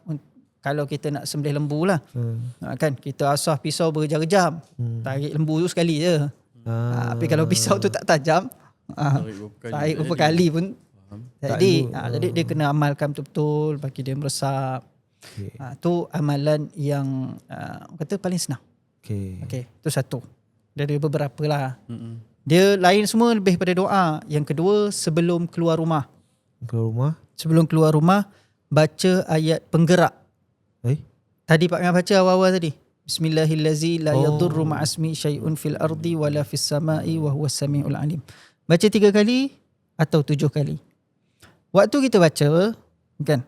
Kalau kita nak sembelih lembu lah. Kan kita asah pisau berjam-jam. Tarik lembu tu sekali je. Tapi kalau pisau tu tak tajam, tarik berapa kali pun. Jadi dia kena amalkan betul-betul bagi dia meresap. Tu amalan yang kata paling senang. Okay, tu satu. Dia ada beberapa lah. Dia lain semua lebih pada doa. Yang kedua, sebelum keluar rumah. Sebelum keluar rumah, baca ayat penggerak. Tadi Pak Ngah baca awal-awal tadi. Bismillahillazi la yadurru ma'asmi syai'un fil ardi wala fis sama'i wa huwas sami'ul alim. Baca 3 kali atau 7 kali. Waktu kita baca, kan,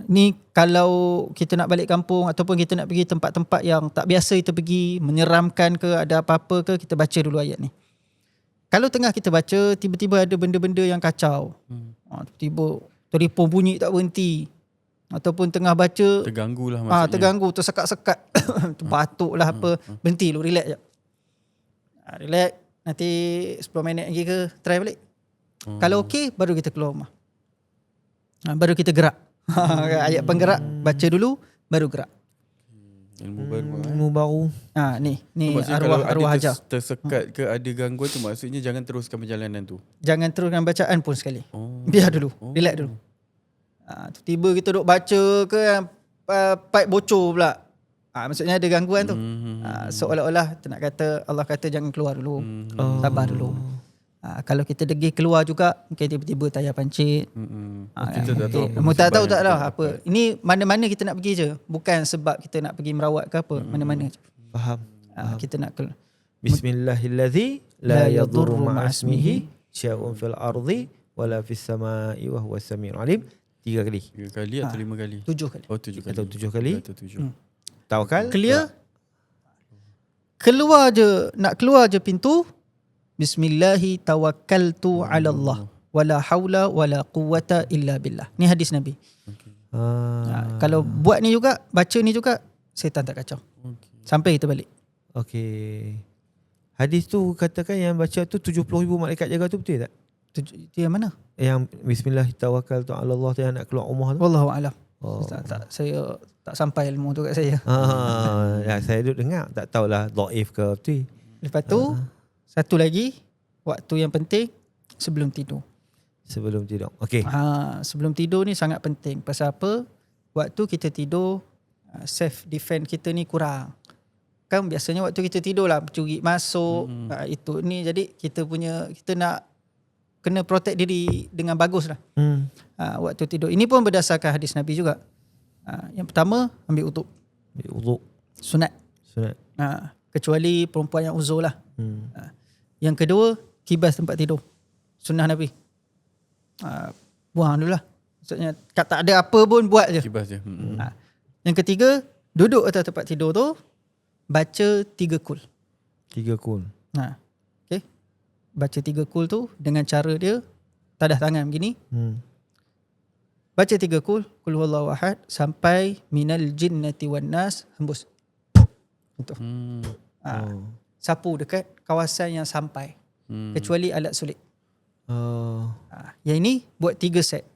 ni kalau kita nak balik kampung ataupun kita nak pergi tempat-tempat yang tak biasa kita pergi, menyeramkan ke, ada apa-apa ke, kita baca dulu ayat ni. Kalau tengah kita baca, tiba-tiba ada benda-benda yang kacau. Tiba-tiba telefon bunyi tak berhenti. Ataupun tengah baca terganggu lah maksudnya. Terganggu, tersekat-sekat. Batuk lah apa. Berhenti dulu, relax jap. Relax, nanti 10 minit lagi ke try balik. Kalau okey, baru kita keluar rumah. Baru kita gerak. Ayat penggerak, baca dulu, baru gerak. Ilmu baru. Ni kalau arwah ajar. tersekat ke ada gangguan tu, maksudnya jangan teruskan perjalanan tu. Jangan teruskan bacaan pun sekali. Biar dulu, relax dulu. Tiba kita duk baca ke pipe bocor pula. Maksudnya ada gangguan tu. Seolah-olah nak kata Allah kata jangan keluar dulu. Sabar dulu. Kalau kita degil keluar juga, mungkin tiba-tiba tayar pancit. Kita tak tahu apa. Tak tahu tak lah apa. Ini mana-mana kita nak pergi je. Bukan sebab kita nak pergi merawat ke apa. Mana-mana je. Faham. Kita nak keluar. Bismillahillazi la yadurru ma'asmihi syai'un fil ardi wala fis sama'i wa huwas sami'ul alim. 3 kali. 3 kali atau 5 kali? 7 kali. 7 kali. Atau 7 kali. Atau 7. Tawakal. Clear. Keluar je. Nak keluar je pintu. Bismillahi tawakkaltu ala Allah. Wala hawla wala quwwata illa billah. Ni hadis Nabi. Kalau buat ni juga, baca ni juga, setan tak kacau. Sampai kita balik. Okey. Hadis tu katakan yang baca tu 70,000 malaikat jaga tu, betul tak? Itu yang mana? Yang bismillah tawakkaltu ala Allah tu yang nak keluar rumah tu. Wallahu a'lam. Saya tak sampai ilmu tu kat saya. Saya duduk dengar, tak tahulah dhaif ke betul. Lepas tu satu lagi, waktu yang penting sebelum tidur. Sebelum tidur. Okey. Sebelum tidur ni sangat penting. Pasal apa? Waktu kita tidur, self defense kita ni kurang. Kan biasanya waktu kita tidur lah, curi masuk, itu ni. Jadi kita nak kena protect diri dengan bagus lah. Waktu tidur. Ini pun berdasarkan hadis Nabi juga. Yang pertama, ambil uduk. Sunat. Kecuali perempuan yang uzur lah. Yang kedua, kibas tempat tidur. Sunnah Nabi. Buang dulu lah. Maksudnya tak ada apa pun, buat je. Kibas je. Yang ketiga, duduk atas tempat tidur tu, baca 3 kul. 3 kul. Okay. Baca 3 kul tu dengan cara dia tadah tangan begini. Baca 3 kul, kul huwallahu ahad, sampai minal jinnati wan nas, hembus. Itu. Sapu dekat kawasan yang sampai. Kecuali alat sulit. Yang ini buat 3 set.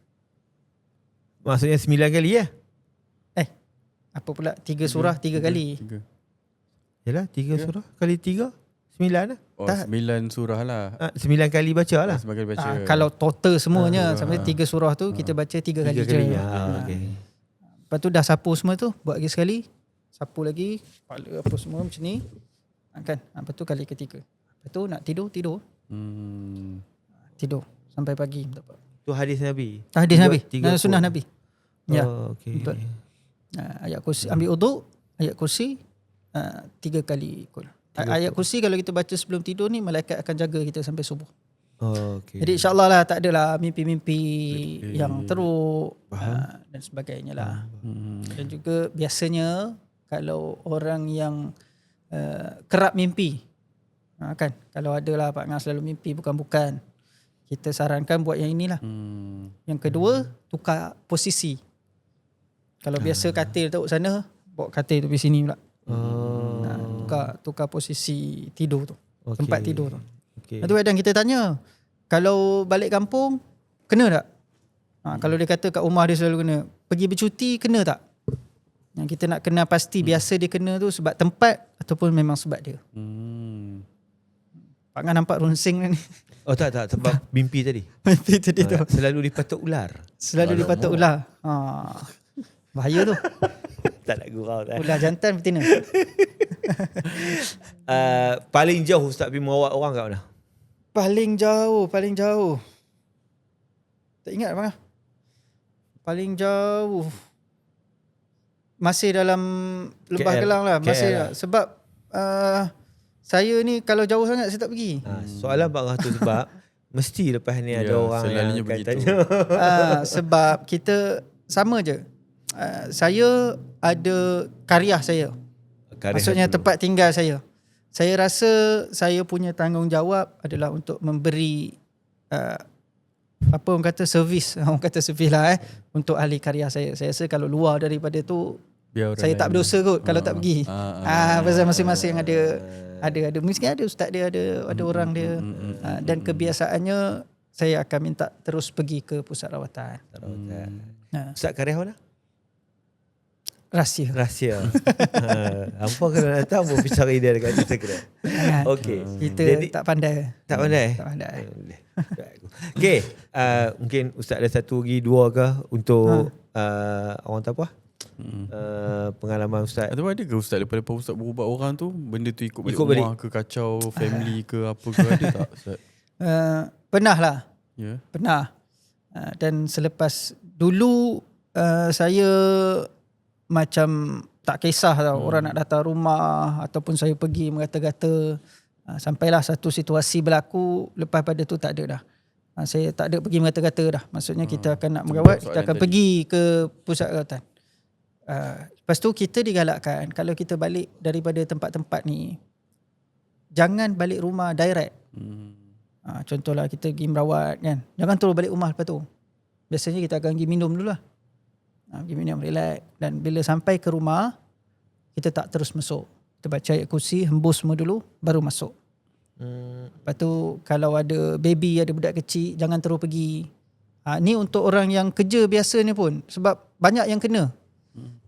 Maksudnya 9 kali ya? apa pula 3 surah 3 kali. 3. Yalah 3 surah kali 3 9 lah. Oh, Tak. 9 surah lah. 9 kali baca lah. Sebagai baca. Kalau total semuanya surah. sampai 3 surah tu kita baca 3 kali 3 je. kali. Okay. Lepas tu dah sapu semua tu, buat lagi sekali, sapu lagi, kepala apa semua macam ni. Kan? Lepas tu kali ketiga. Lepas tu nak tidur. Tidur sampai pagi. Tu hadis Nabi. Hadis Nabi. Sunnah quote. Nabi. Ya. Okay. Betul. Ayat kursi, ambil uduk, ayat kursi 3 kali ikut. Ayat kursi kalau kita baca sebelum tidur ni, malaikat akan jaga kita sampai subuh. Okay. Jadi insyaAllah lah tak adalah mimpi-mimpi yang teruk dan sebagainya lah. Dan juga biasanya kalau orang yang kerap mimpi, kan, kalau adalah Pak Ngah selalu mimpi bukan-bukan, kita sarankan buat yang inilah. Yang kedua, tukar posisi. Kalau biasa katil taruh sana, bawa katil tu pergi sini pula. Tukar posisi tidur tu. Tempat tidur tu. Okay. Lepas tu kadang kita tanya, kalau balik kampung kena tak? Kalau dia kata kat rumah dia selalu kena, pergi bercuti kena tak? Yang kita nak kenal pasti biasa dia kena tu sebab tempat ataupun memang sebab dia. Pak Ngah nampak runsing ni. Oh tak sebab mimpi tadi. Mimpi tadi tu. Selalu dipatuk ular. Selalu dipatuk ular. Bahaya tu. Tak nak gurau dah. Ular jantan betina. Paling jauh Ustaz pergi merawat orang kat mana? Paling jauh. Tak ingat Pak Ngah. Paling jauh. Masih dalam Lembah KL. Kelang lah. Masih KL lah. Sebab saya ni kalau jauh sangat saya tak pergi. Soalan Pak Ngah tu sebab mesti lepas ni ada orang yang selalunya akan begitu. tanya. Sebab kita sama je. Saya ada karya saya. Maksudnya tempat tinggal saya. Saya rasa saya punya tanggungjawab adalah untuk memberi apa orang kata servis. Orang kata servis lah untuk ahli karya saya. Saya rasa kalau luar daripada tu saya tak berdosa kot kalau tak pergi. Pasal masing-masing ada mungkin ada ustaz dia, ada orang dia. Dan kebiasaannya saya akan minta terus pergi ke pusat rawatan. Ustaz karya mana? Rahsia. Hampa kalau nak tahu pun cari dia dekat Instagram. Okey. Kita Jadi, tak pandai. Tak pandai? Tak pandai. Okey, mungkin Ustaz ada 1 lagi 2 ke untuk orang tak apa? Pengalaman Ustaz. Atau ada ke Ustaz lepas Ustaz berubat orang tu, benda tu ikut balik Ikut balik. rumah ke, kacau family ke apa ke, ada tak Ustaz? Pernah lah. Ya. Pernah. Dan selepas dulu saya macam tak kisah tau orang nak datang rumah ataupun saya pergi mengata-gata. Sampailah satu situasi berlaku, lepas pada tu tak ada dah. Saya tak ada pergi mengata-gata dah. Maksudnya kita akan nak merawat, kita akan pergi ke pusat rawatan. Lepas tu kita digalakkan kalau kita balik daripada tempat-tempat ni, jangan balik rumah direct. Contohlah kita pergi merawat kan, jangan terus balik rumah lepas tu. Biasanya kita akan pergi minum dulu lah. Pergi minum, relax. Dan bila sampai ke rumah, kita tak terus masuk. Kita baca ayat kursi, hembus semua dulu, baru masuk. Lepas tu kalau ada baby, ada budak kecil, jangan terus pergi. Ni untuk orang yang kerja biasa ni pun, sebab banyak yang kena.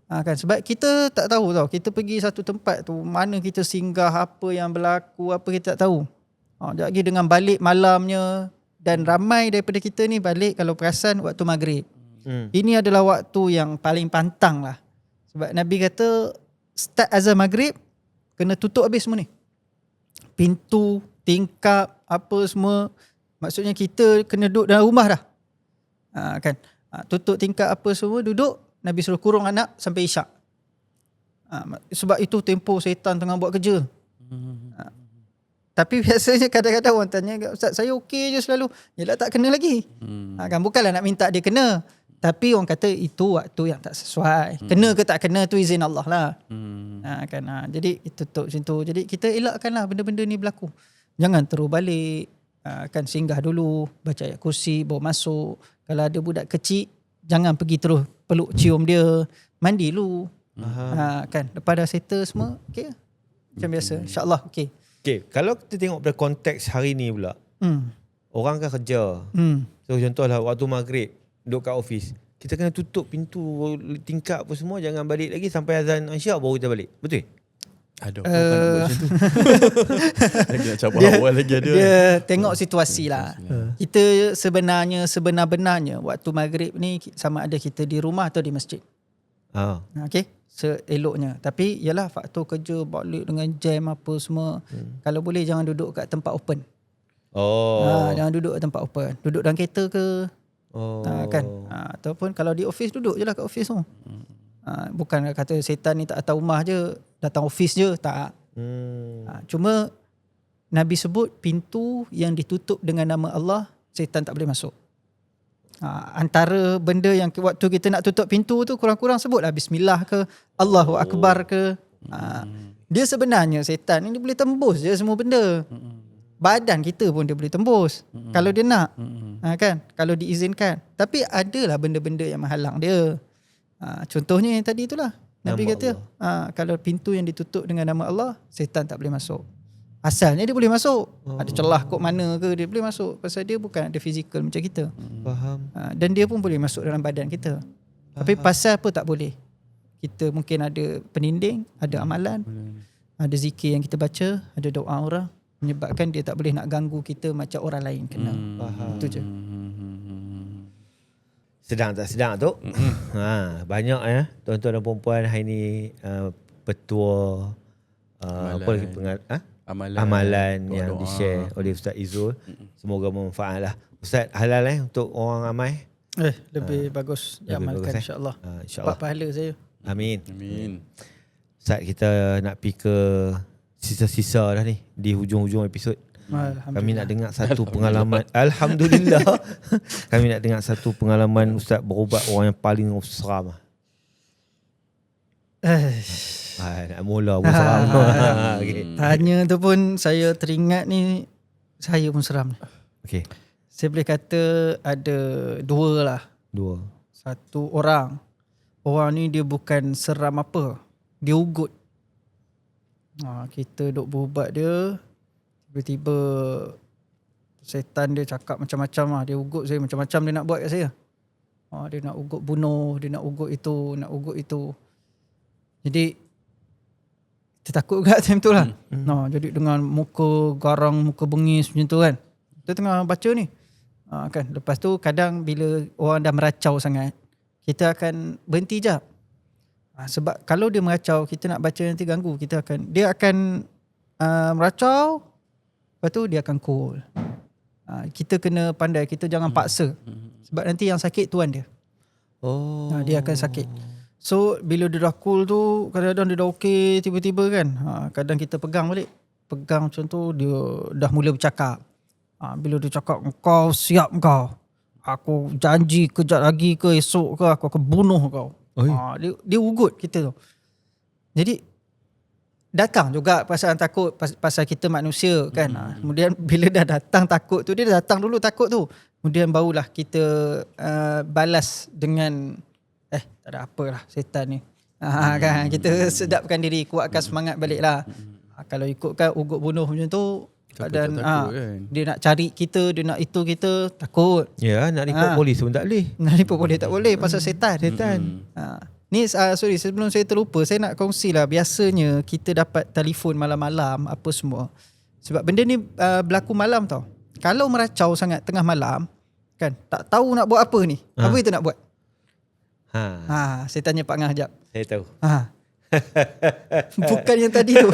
Kan, sebab kita tak tahu tau, kita pergi satu tempat tu, mana kita singgah, apa yang berlaku, apa kita tak tahu. Sekejap lagi dengan balik malamnya, dan ramai daripada kita ni balik kalau perasan waktu maghrib. Ini adalah waktu yang paling pantang lah. Sebab Nabi kata start azan maghrib kena tutup habis semua ni. Pintu, tingkap, apa semua. Maksudnya kita kena duduk dalam rumah dah. Kan? Tutup tingkap apa semua, duduk. Nabi suruh kurung anak sampai isyak. Sebab itu tempoh syaitan tengah buat kerja. Tapi biasanya kadang-kadang orang tanya, Ustaz saya okey je selalu. Yalah tak kena lagi. Kan, bukanlah nak minta dia kena. Tapi orang kata itu waktu yang tak sesuai. Kena ke tak kena tu izin Allah lah. Jadi itu tutup macam tu. Jadi kita elakkanlah benda-benda ni berlaku. Jangan terus balik. Kan singgah dulu, baca ayat kursi, bawa masuk. Kalau ada budak kecil, jangan pergi terus peluk cium dia. Mandi dulu. Kan lepas dah settle semua, okey. Macam biasa. InsyaAllah okey. Okey, kalau kita tengok pada konteks hari ni pula. Orang kan kerja. So contohlah waktu maghrib duduk kat office, kita kena tutup pintu tingkap apa semua, jangan balik lagi sampai azan Isyak baru kita balik. Betul? Aduh, aku bukan nak buat macam tu. Lagi nak cabar awal lagi ada. Dia tengok situasi lah. Kita sebenar-benarnya waktu maghrib ni sama ada kita di rumah atau di masjid. Okay, seeloknya. Tapi yalah faktor kerja balik dengan jam apa semua. Kalau boleh jangan duduk kat tempat open. Jangan duduk kat tempat open. Duduk dalam kereta ke. Kan. Ataupun kalau di office duduk je lah kat office tu. Bukan kata setan ni tak datang rumah je, datang office je, tak. Cuma Nabi sebut pintu yang ditutup dengan nama Allah, setan tak boleh masuk. Antara benda yang waktu kita nak tutup pintu tu kurang-kurang sebutlah bismillah ke, Allahu Akbar ke. Dia sebenarnya setan ni dia boleh tembus je semua benda. Badan kita pun dia boleh tembus kalau dia nak. Kan, kalau diizinkan. Tapi adalah benda-benda yang menghalang dia. Contohnya yang tadi itulah Nabi kata kalau pintu yang ditutup dengan nama Allah, setan tak boleh masuk. Asalnya dia boleh masuk. Ada celah kot mana ke dia boleh masuk. Pasal dia bukan ada fizikal macam kita. Faham. Dan dia pun boleh masuk dalam badan kita. Tapi pasal apa tak boleh? Kita mungkin ada peninding, ada amalan, ada zikir yang kita baca, ada doa orang, menyebabkan dia tak boleh nak ganggu kita macam orang lain kena. Itu je. Sedang tak sedang tu. Banyak ya tuan-tuan dan puan-puan hari ni petua amalan yang di-share oleh Ustaz Izzul. Semoga bermanfaat lah. Ustaz, halal untuk orang ramai? Lebih bagus diamalkan insya-Allah. InsyaAllah. Dapat pahala saya. Amin. Ustaz, Ustaz, kita nak pergi ke sisa-sisa dah ni di hujung-hujung episod. Kami nak dengar satu pengalaman. Alhamdulillah. Kami nak dengar satu pengalaman Ustaz berubat orang yang paling seram. Nak mula pun seram. Okay. Tanya tu pun saya teringat ni, saya pun seram. Okay. Saya boleh kata ada dua lah. Satu orang. Orang ni dia bukan seram apa. Dia ugut. Kita duk berubat dia. Tiba-tiba setan dia cakap macam-macam lah. Dia ugut saya macam-macam dia nak buat kat saya. Dia nak ugut bunuh. Dia nak ugut itu. Nak ugut itu. Jadi kita takut juga time tu lah. Jadi dengan muka garang, muka bengis macam tu kan. Kita tengah baca ni. Kan. Lepas tu kadang bila orang dah meracau sangat, kita akan berhenti jap. Sebab kalau dia meracau, kita nak baca nanti ganggu. Dia akan meracau. Lepas tu dia akan cool. Kita kena pandai, kita jangan paksa. Sebab nanti yang sakit tuan dia. Dia akan sakit. So bila dia dah cool tu, kadang-kadang dia dah okey tiba-tiba kan. Kadang kita pegang balik. Pegang macam tu, dia dah mula bercakap. Bila dia cakap, kau siap kau. Aku janji kejap lagi ke esok ke aku akan bunuh kau. Dia ugut kita tu. Jadi datang juga perasaan takut pasal kita manusia kan. Kemudian bila dah datang takut tu, dia dah datang dulu takut tu. Kemudian barulah kita balas dengan tak ada apalah setan ni. Kan kita sedapkan diri, kuatkan semangat balik lah. Kalau ikutkan ugut bunuh macam tu, dan kan? Dia nak cari kita, dia nak itu kita, takut. Ya, nak report polis pun tak boleh. Nak report polis tak boleh pasal setan. Ni sorry, sebelum saya terlupa, saya nak kongsi lah. Biasanya kita dapat telefon malam-malam apa semua. Sebab benda ni berlaku malam tau. Kalau meracau sangat tengah malam kan, tak tahu nak buat apa ni. Apa kita nak buat? Saya tanya Pak Ngah sekejap. Saya tahu. Bukan yang tadi tu.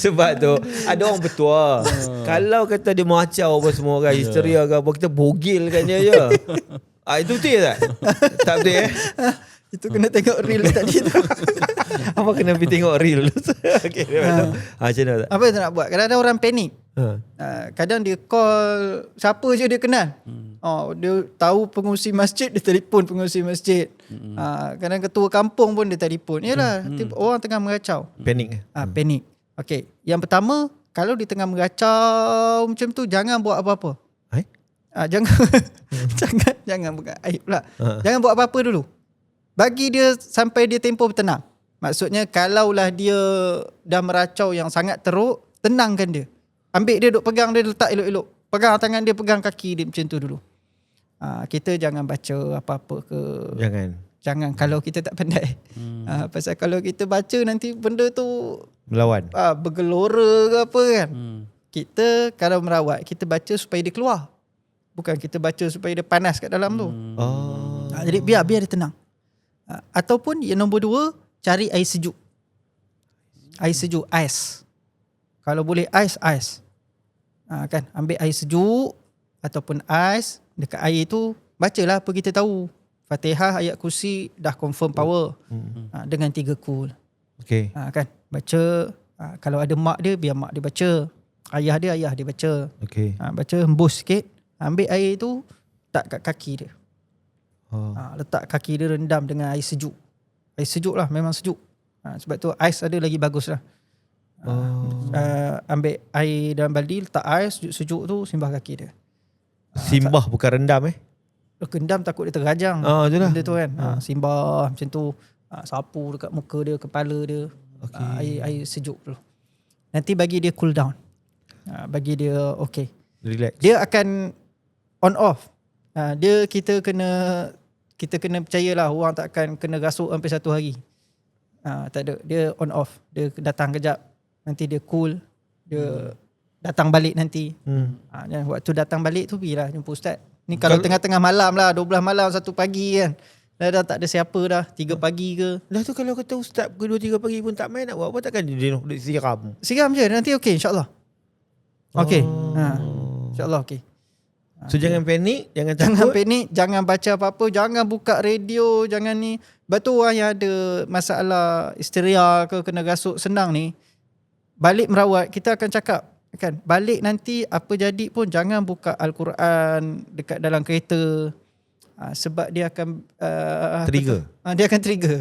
Sebab tu ada orang petua. Kalau kata dia meracau apa semua kan, histeria ke apa, kita bogilkan dia je. Itu betul tak? Tak betul Itu kena tengok reel tadi tu. Apa kena pergi tengok reel? Okay, macam mana? Apa yang nak buat? Kadang-kadang orang panik. Kadang dia call siapa je dia kenal. Dia tahu pengurusi masjid, dia telefon pengurusi masjid. Kadang ketua kampung pun dia telefon. Yalah, orang tengah meracau. Panik. Panik. Okey. Yang pertama, kalau di tengah meracau macam tu, jangan buat apa-apa. Jangan buka aib pula. Jangan buat apa-apa dulu. Bagi dia sampai dia tempoh bertenang. Maksudnya kalaulah dia dah meracau yang sangat teruk, tenangkan dia. Ambil dia duk pegang dia, letak elok-elok. Pegang tangan dia, pegang kaki dia macam tu dulu. kita jangan baca apa-apa ke. Jangan kalau kita tak pandai. Pasal kalau kita baca nanti benda tu melawan. Bergelora ke apa kan. Kita kalau merawat, kita baca supaya dia keluar. Bukan kita baca supaya dia panas kat dalam tu. Jadi biar dia tenang. Ataupun yang nombor 2, cari air sejuk. Air sejuk, ais. Kalau boleh ais. Kan, ambil air sejuk ataupun ais dekat air tu, bacalah apa kita tahu. Fatihah, ayat kursi dah confirm power. Dengan 3 cool. Okay. Kan, baca. Kalau ada mak dia, biar mak dia baca. Ayah dia baca. Okay. Baca, hembus sikit. Ambil air tu, letak kat kaki dia. Letak kaki dia rendam dengan air sejuk. Air sejuk lah, memang sejuk. Sebab tu ais ada lagi bagus lah. Ambil air dalam baldi, letak ais sejuk tu, simbah kaki dia. Simbah bukan rendam Rendam takut dia terrajang. Itulah. Benda tu kan. Simbah macam tu. Sapu dekat muka dia, kepala dia. Air sejuk tu. Nanti bagi dia cool down. Bagi dia okay. Relax. Dia akan on off. Kita kena percayalah orang tak akan kena rasuk sampai 1 hari. Tak ada. Dia on off. Dia datang kejap. Nanti dia cool. Dia datang balik nanti. Waktu datang balik tu pergilah jumpa ustaz. Ni kalau tengah-tengah malam lah, 12 malam 1 pagi kan. Dah tak ada siapa dah. 3 pagi ke. Dah tu kalau kata ustaz pukul 2-3 pagi pun tak main, nak buat apa, takkan dia nak siram. Siram je. Nanti okey insyaAllah. Okey. InsyaAllah okey. So jangan panik, jangan panik, jangan baca apa-apa, jangan buka radio, jangan ni. Sebab tu orang yang ada masalah histeria ke kena rasuk senang ni, balik merawat kita akan cakap kan, balik nanti apa jadi pun jangan buka Al-Quran dekat dalam kereta. Sebab dia akan trigger. Dia akan trigger.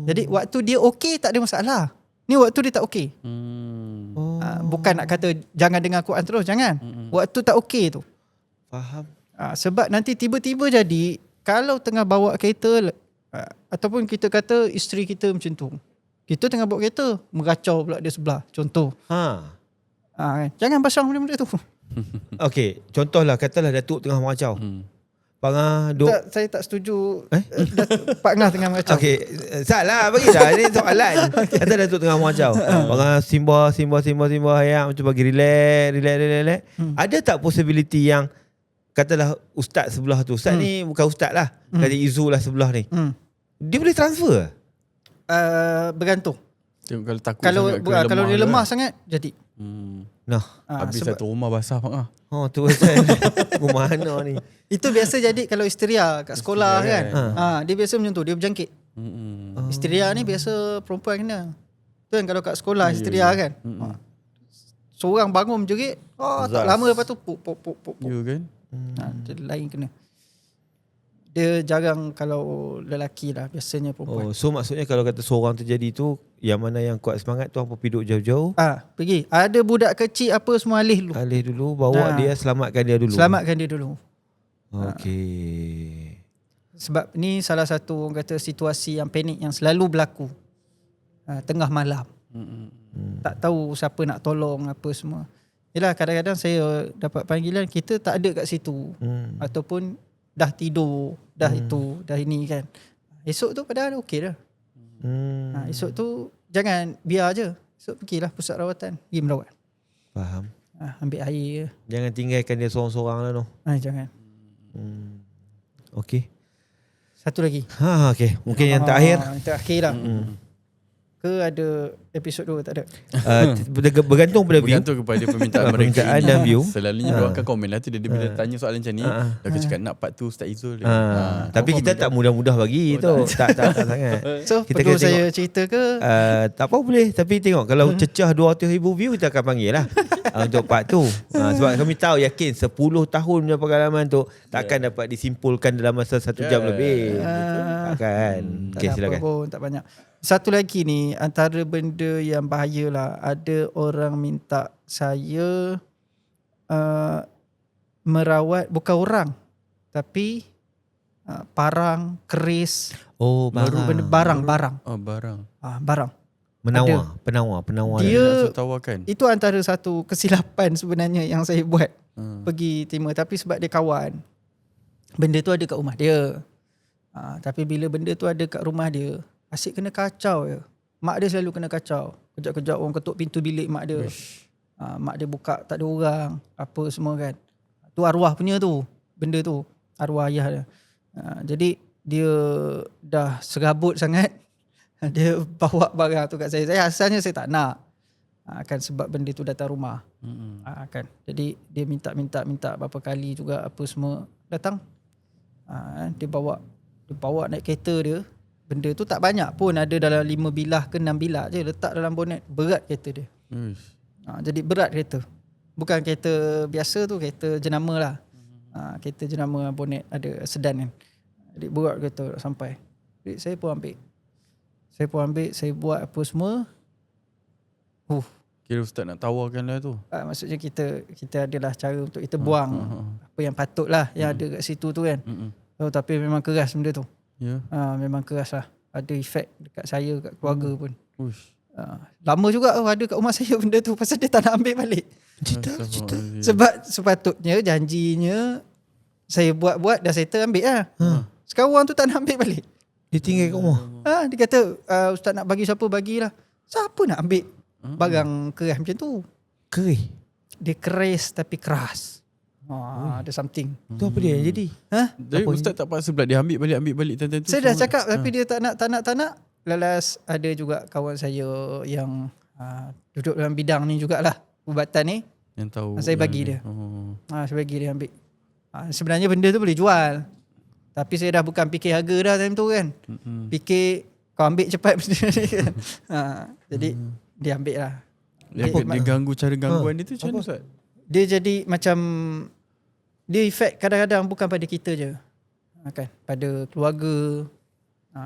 Jadi waktu dia okey tak ada masalah. Ni waktu dia tak okey. Bukan nak kata jangan dengar Quran terus, jangan. Waktu tak okey tu. Faham. Sebab nanti tiba-tiba jadi kalau tengah bawa kereta ataupun kita kata isteri kita macam tu. Kita tengah bawa kereta, meracau pula dia sebelah. Contoh. Kan? Jangan pasang benda-benda tu. Okey, contohlah katalah Datuk tengah meracau. Saya tak setuju. Pak Ngah tengah meracau. Okey, salah bagi dah ni soalan. Kata Datuk tengah meracau. Bang simbah ayam macam bagi relax. Ada tak possibility yang katalah ustaz sebelah tu. Ustaz ni bukan ustaz lah. Kata Izu lah sebelah ni. Dia boleh transfer? Bergantung. Kalau takut kalau dia lemah sangat jadi. Habis satu rumah basah Pak. Tu pasal rumah mana ni. Itu biasa jadi kalau histeria kat sekolah kan. Dia biasa macam tu, dia berjangkit. Histeria ni biasa perempuan kena. Tu kan kalau kat sekolah histeria kan. Seorang bangun menjerit, tak lama lepas tu pop. Ya kan? Dia lain kena. Dia jarang kalau lelaki lah, biasanya perempuan. So maksudnya kalau kata seorang terjadi tu, yang mana yang kuat semangat tu hampa pergi duduk jauh-jauh. Pergi. Ada budak kecil apa semua alih dulu. Bawa dia, selamatkan dia dulu. Okey. Sebab ni salah satu orang kata situasi yang panik yang selalu berlaku. Tengah malam. Tak tahu siapa nak tolong apa semua. Yelah kadang-kadang saya dapat panggilan kita tak ada kat situ. Ataupun dah tidur, dah itu, dah ini kan. Esok tu padahal okey dah. Esok tu jangan biar je. Esok pergilah pusat rawatan, pergi merawat. Faham. Ambil air. Jangan tinggalkan dia seorang-seorang lah tu. Jangan. Okey. Satu lagi. Okey. Mungkin yang terakhir. Yang terakhir lah. Ke ada episod 2 tak ada? Bergantung pada view. Bergantung kepada permintaan mereka. Permintaan dan view. Selalunya dia akan komen lah tu. Dia bila tanya soalan macam ni, dia akan cakap nak part tu Ustaz Izul. Tapi kita tak mudah-mudah bagi tu. Tak sangat. So kita perlu saya cerita ke? Tak apa boleh. Tapi tengok kalau cecah 200,000 view kita akan panggil lah untuk part tu. Sebab kami tahu yakin 10 tahun punya pengalaman tu takkan dapat disimpulkan dalam masa 1 jam lebih. Takkan. Okay, silakan. Tak banyak. Satu lagi ni, antara benda yang bahaya lah, ada orang minta saya merawat, bukan orang, tapi parang, keris, barang. barang. Barang. Barang. Penawar. Dia Nak tawarkan. itu antara satu kesilapan sebenarnya yang saya buat pergi timur. Tapi sebab dia kawan, benda tu ada kat rumah dia. Tapi bila benda tu ada kat rumah dia, asyik kena kacau je. Mak dia selalu kena kacau. Kejap-kejap orang ketuk pintu bilik mak dia. Mak dia buka tak ada orang, apa semua kan. Tu arwah punya tu, benda tu. Arwah ayah dia. Jadi dia dah serabut sangat. Dia bawa barang tu kat saya. Saya asalnya saya tak nak. Kan sebab benda tu datang rumah. Kan. Jadi dia minta berapa kali juga apa semua datang. Dia bawa naik kereta dia. Benda tu tak banyak pun, ada dalam 5 bilah ke 6 bilah je, letak dalam bonet. Berat kereta dia. Jadi berat kereta. Bukan kereta biasa tu, kereta jenama lah. Kereta jenama bonet ada sedan kan. Jadi berat kereta sampai. Jadi saya pun ambil, saya buat apa semua. Kira ustaz nak tawarkan lah tu. Maksudnya kita adalah cara untuk kita buang apa yang patut lah yang ada kat situ tu kan. Tapi memang keras benda tu. Memang keras lah. Ada efek dekat saya, kat keluarga pun. Lama juga ada kat rumah saya benda tu, pasal dia tak nak ambil balik. Cerita. Sebab sepatutnya janjinya saya buat dah settle, ambil lah. Sekarang orang tu tak nak ambil balik. Dia tinggal kat rumah. Dia kata ustaz nak bagi siapa bagilah. Siapa nak ambil barang keras macam tu? Keris. Dia keras tapi keras. Ada something. Tu apa dia yang jadi? Jadi ustaz tak paksa pula dia ambil balik time tu. Saya dah cakap tapi dia tak nak. Lalas ada juga kawan saya yang duduk dalam bidang ni jugalah, ubatan ni. Yang tahu. Saya bagi dia. Saya bagi dia ambil. Sebenarnya benda tu boleh jual. Tapi saya dah bukan fikir harga dah time tu kan. Fikir kau ambil cepat benda ni kan. Jadi dia ambil lah. Dia ganggu cara gangguan dia tu macam mana ustaz? Dia jadi macam, dia efek kadang-kadang bukan pada kita je. Kan? Pada keluarga.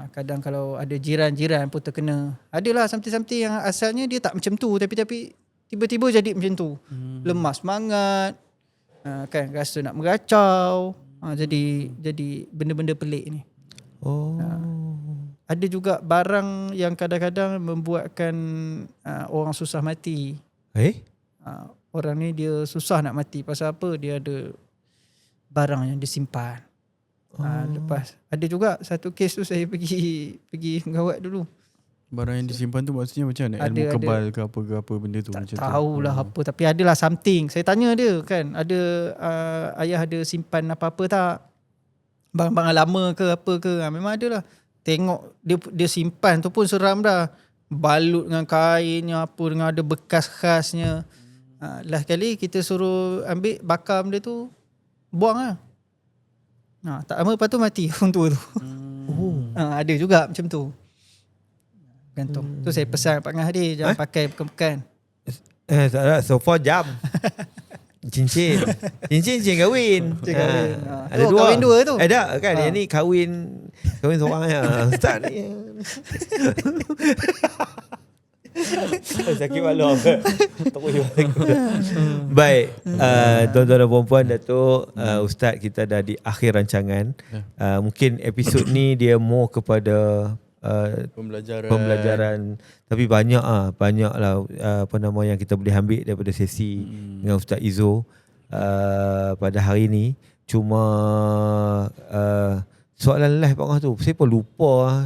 Kadang kalau ada jiran-jiran pun terkena. Adalah something-something yang asalnya dia tak macam tu. Tapi tiba-tiba jadi macam tu. Lemah semangat. Kan, rasa nak meracau. Jadi benda-benda pelik ni. Ada juga barang yang kadang-kadang membuatkan orang susah mati. Orang ni dia susah nak mati. Pasal apa? Dia ada barang yang disimpan. Lepas ada juga satu kes tu saya pergi mengawat dulu. Barang yang disimpan tu maksudnya macam mana? Ilmu kebal ke apa benda tu? Tak tahulah apa. Tapi adalah something. Saya tanya dia kan, ada ayah ada simpan apa-apa tak? Barang-barang lama ke apa ke? Memang ada lah. Tengok dia simpan tu pun seram dah. Balut dengan kainnya apa, dengan ada bekas khasnya. Last kali kita suruh ambil bakar benda tu, buang lah. Tak lama lepas tu mati orang tua tu. Ada juga macam tu. Gantung. Tu saya pesan Pak Ngah dia, jangan pakai pekan-pekan. Tak ada, so far jam. Cincin kahwin. Ada dua. Kahwin dua tu. Ada kan, yang ni kahwin seorang ya. Ustaz ni. Sakit malu. Baik, tuan-tuan dan puan-puan, Datuk, Ustaz kita dah di akhir rancangan. Mungkin episod ni dia more kepada pembelajaran, tapi banyak lah apa nama yang kita boleh ambil daripada sesi dengan Ustaz Izzo pada hari ni. Cuma soalan live Pak Ngah tu saya pun lupa.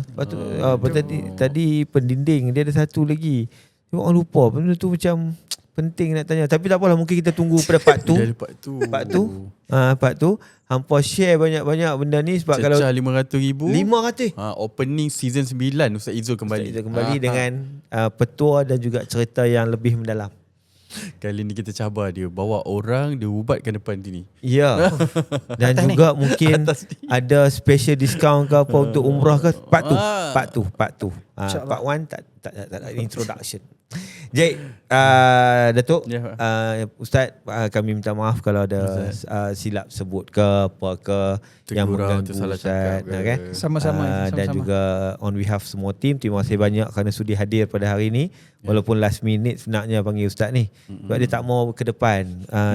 Tadi pendinding dia ada satu lagi, saya orang lupa. Benda tu macam penting nak tanya, tapi tak apalah, mungkin kita tunggu pada part tu. Part tu hampa share banyak-banyak benda ni, sebab Cecah kalau 500,000 opening season 9 Ustaz Izzo kembali. Dengan petua dan juga cerita yang lebih mendalam. Kali ni kita cabar dia, bawa orang dia ubatkan depan sini. Ya. Dan juga mungkin ada special discount ke apa untuk umrah ke. Part tu. Part 1 tak introduction. Jadi Datuk, Ya, Ustaz, kami minta maaf kalau ada silap sebut ke apa ke yang Teguran mengganggu tu salah Ustaz, cakap ke. kan? Sama-sama, Dan sama-sama. juga on behalf semua tim, terima kasih banyak kerana sudi hadir pada hari ini. Walaupun last minute sebenarnya panggil Ustaz ni, sebab dia tak mau ke depan.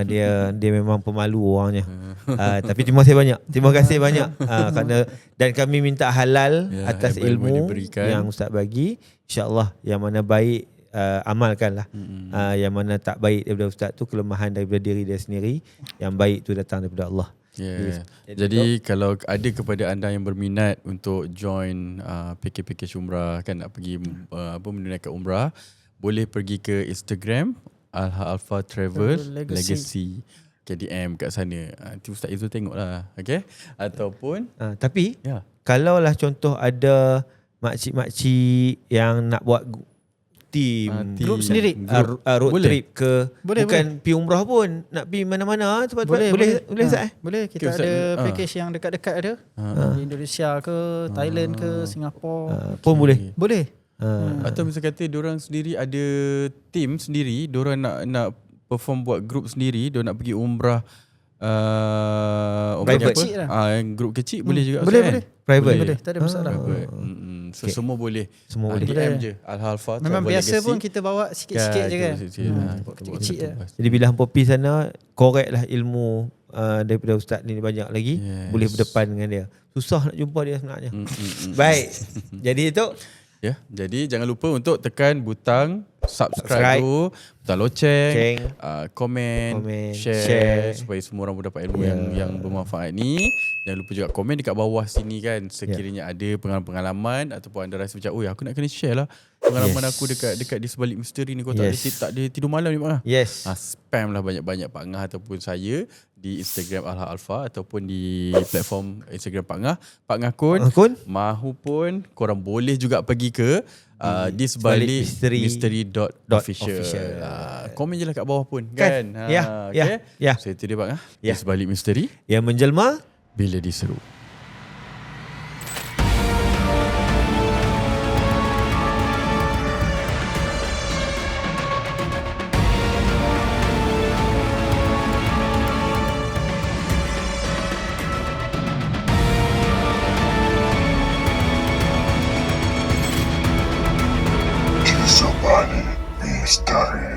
Dia memang pemalu orangnya. Tapi terima kasih banyak. Terima kasih banyak kerana, dan kami minta halal Ya, atas yang ilmu ilmu diberikan. yang Ustaz bagi. InsyaAllah yang mana baik amalkanlah. Yang mana tak baik daripada Ustaz tu kelemahan daripada diri dia sendiri. Yang baik tu datang daripada Allah. Jadi kalau ada kepada anda yang berminat untuk join package umrah, kan nak pergi menunaikan umrah, boleh pergi ke Instagram Alpha Travel Legacy. KDM kat sana. Nanti Ustaz Izul tengoklah, okey? Ataupun Tapi ya. kalaulah contoh ada makcik-makcik yang nak buat team Grup sendiri. road Boleh. trip ke, Boleh, bukan pi umrah pun, nak pi mana-mana tempat-tempat, boleh Ustaz? Boleh, kita Okay, Ustaz. ada package yang dekat-dekat ada. Indonesia ke, Thailand ke, Singapura. Pun boleh. Boleh. Atau misal kata diorang sendiri ada team sendiri, diorang nak perform buat group sendiri, diorang nak pergi umrah Private. apa? Kecil lah. Grup kecil boleh juga. Boleh, Ustaz, boleh. kan? Private. Boleh, tak ada masalah. Private. So semua boleh. Semua boleh. DM je Alpha Memang Travel biasa Legacy. pun kita bawa sikit-sikit je kan. Kecil-kecil je. Jadi bila hampa pergi sana, korek lah ilmu daripada Ustaz ni banyak lagi. Yes. Boleh berdepan dengan dia. Susah nak jumpa dia sebenarnya. Baik. Jadi itu Ya, jadi jangan lupa untuk tekan butang Subscribe. subscribe tu, butang loceng, Loceng. komen, Share. share supaya semua orang dapat ilmu yang bermanfaat ni. Jangan lupa juga komen dekat bawah sini kan, sekiranya ada pengalaman ataupun anda rasa macam, oi aku nak kena share lah pengalaman aku dekat di sebalik misteri ni, kau tak ada tidur malam ni Pak Ngah. yes. Spam lah banyak-banyak Pak Ngah ataupun saya di Instagram Alpha ataupun di platform Instagram Pak Ngah. Pak Ngah Kun, mahu pun korang boleh juga pergi ke di sebalik misteri.official. Komen je lah kat bawah pun kan. Ya. So itu dia Pak Ngah. Ya. Di sebalik misteri Yang menjelma bila diseru. Di sebalik misteri.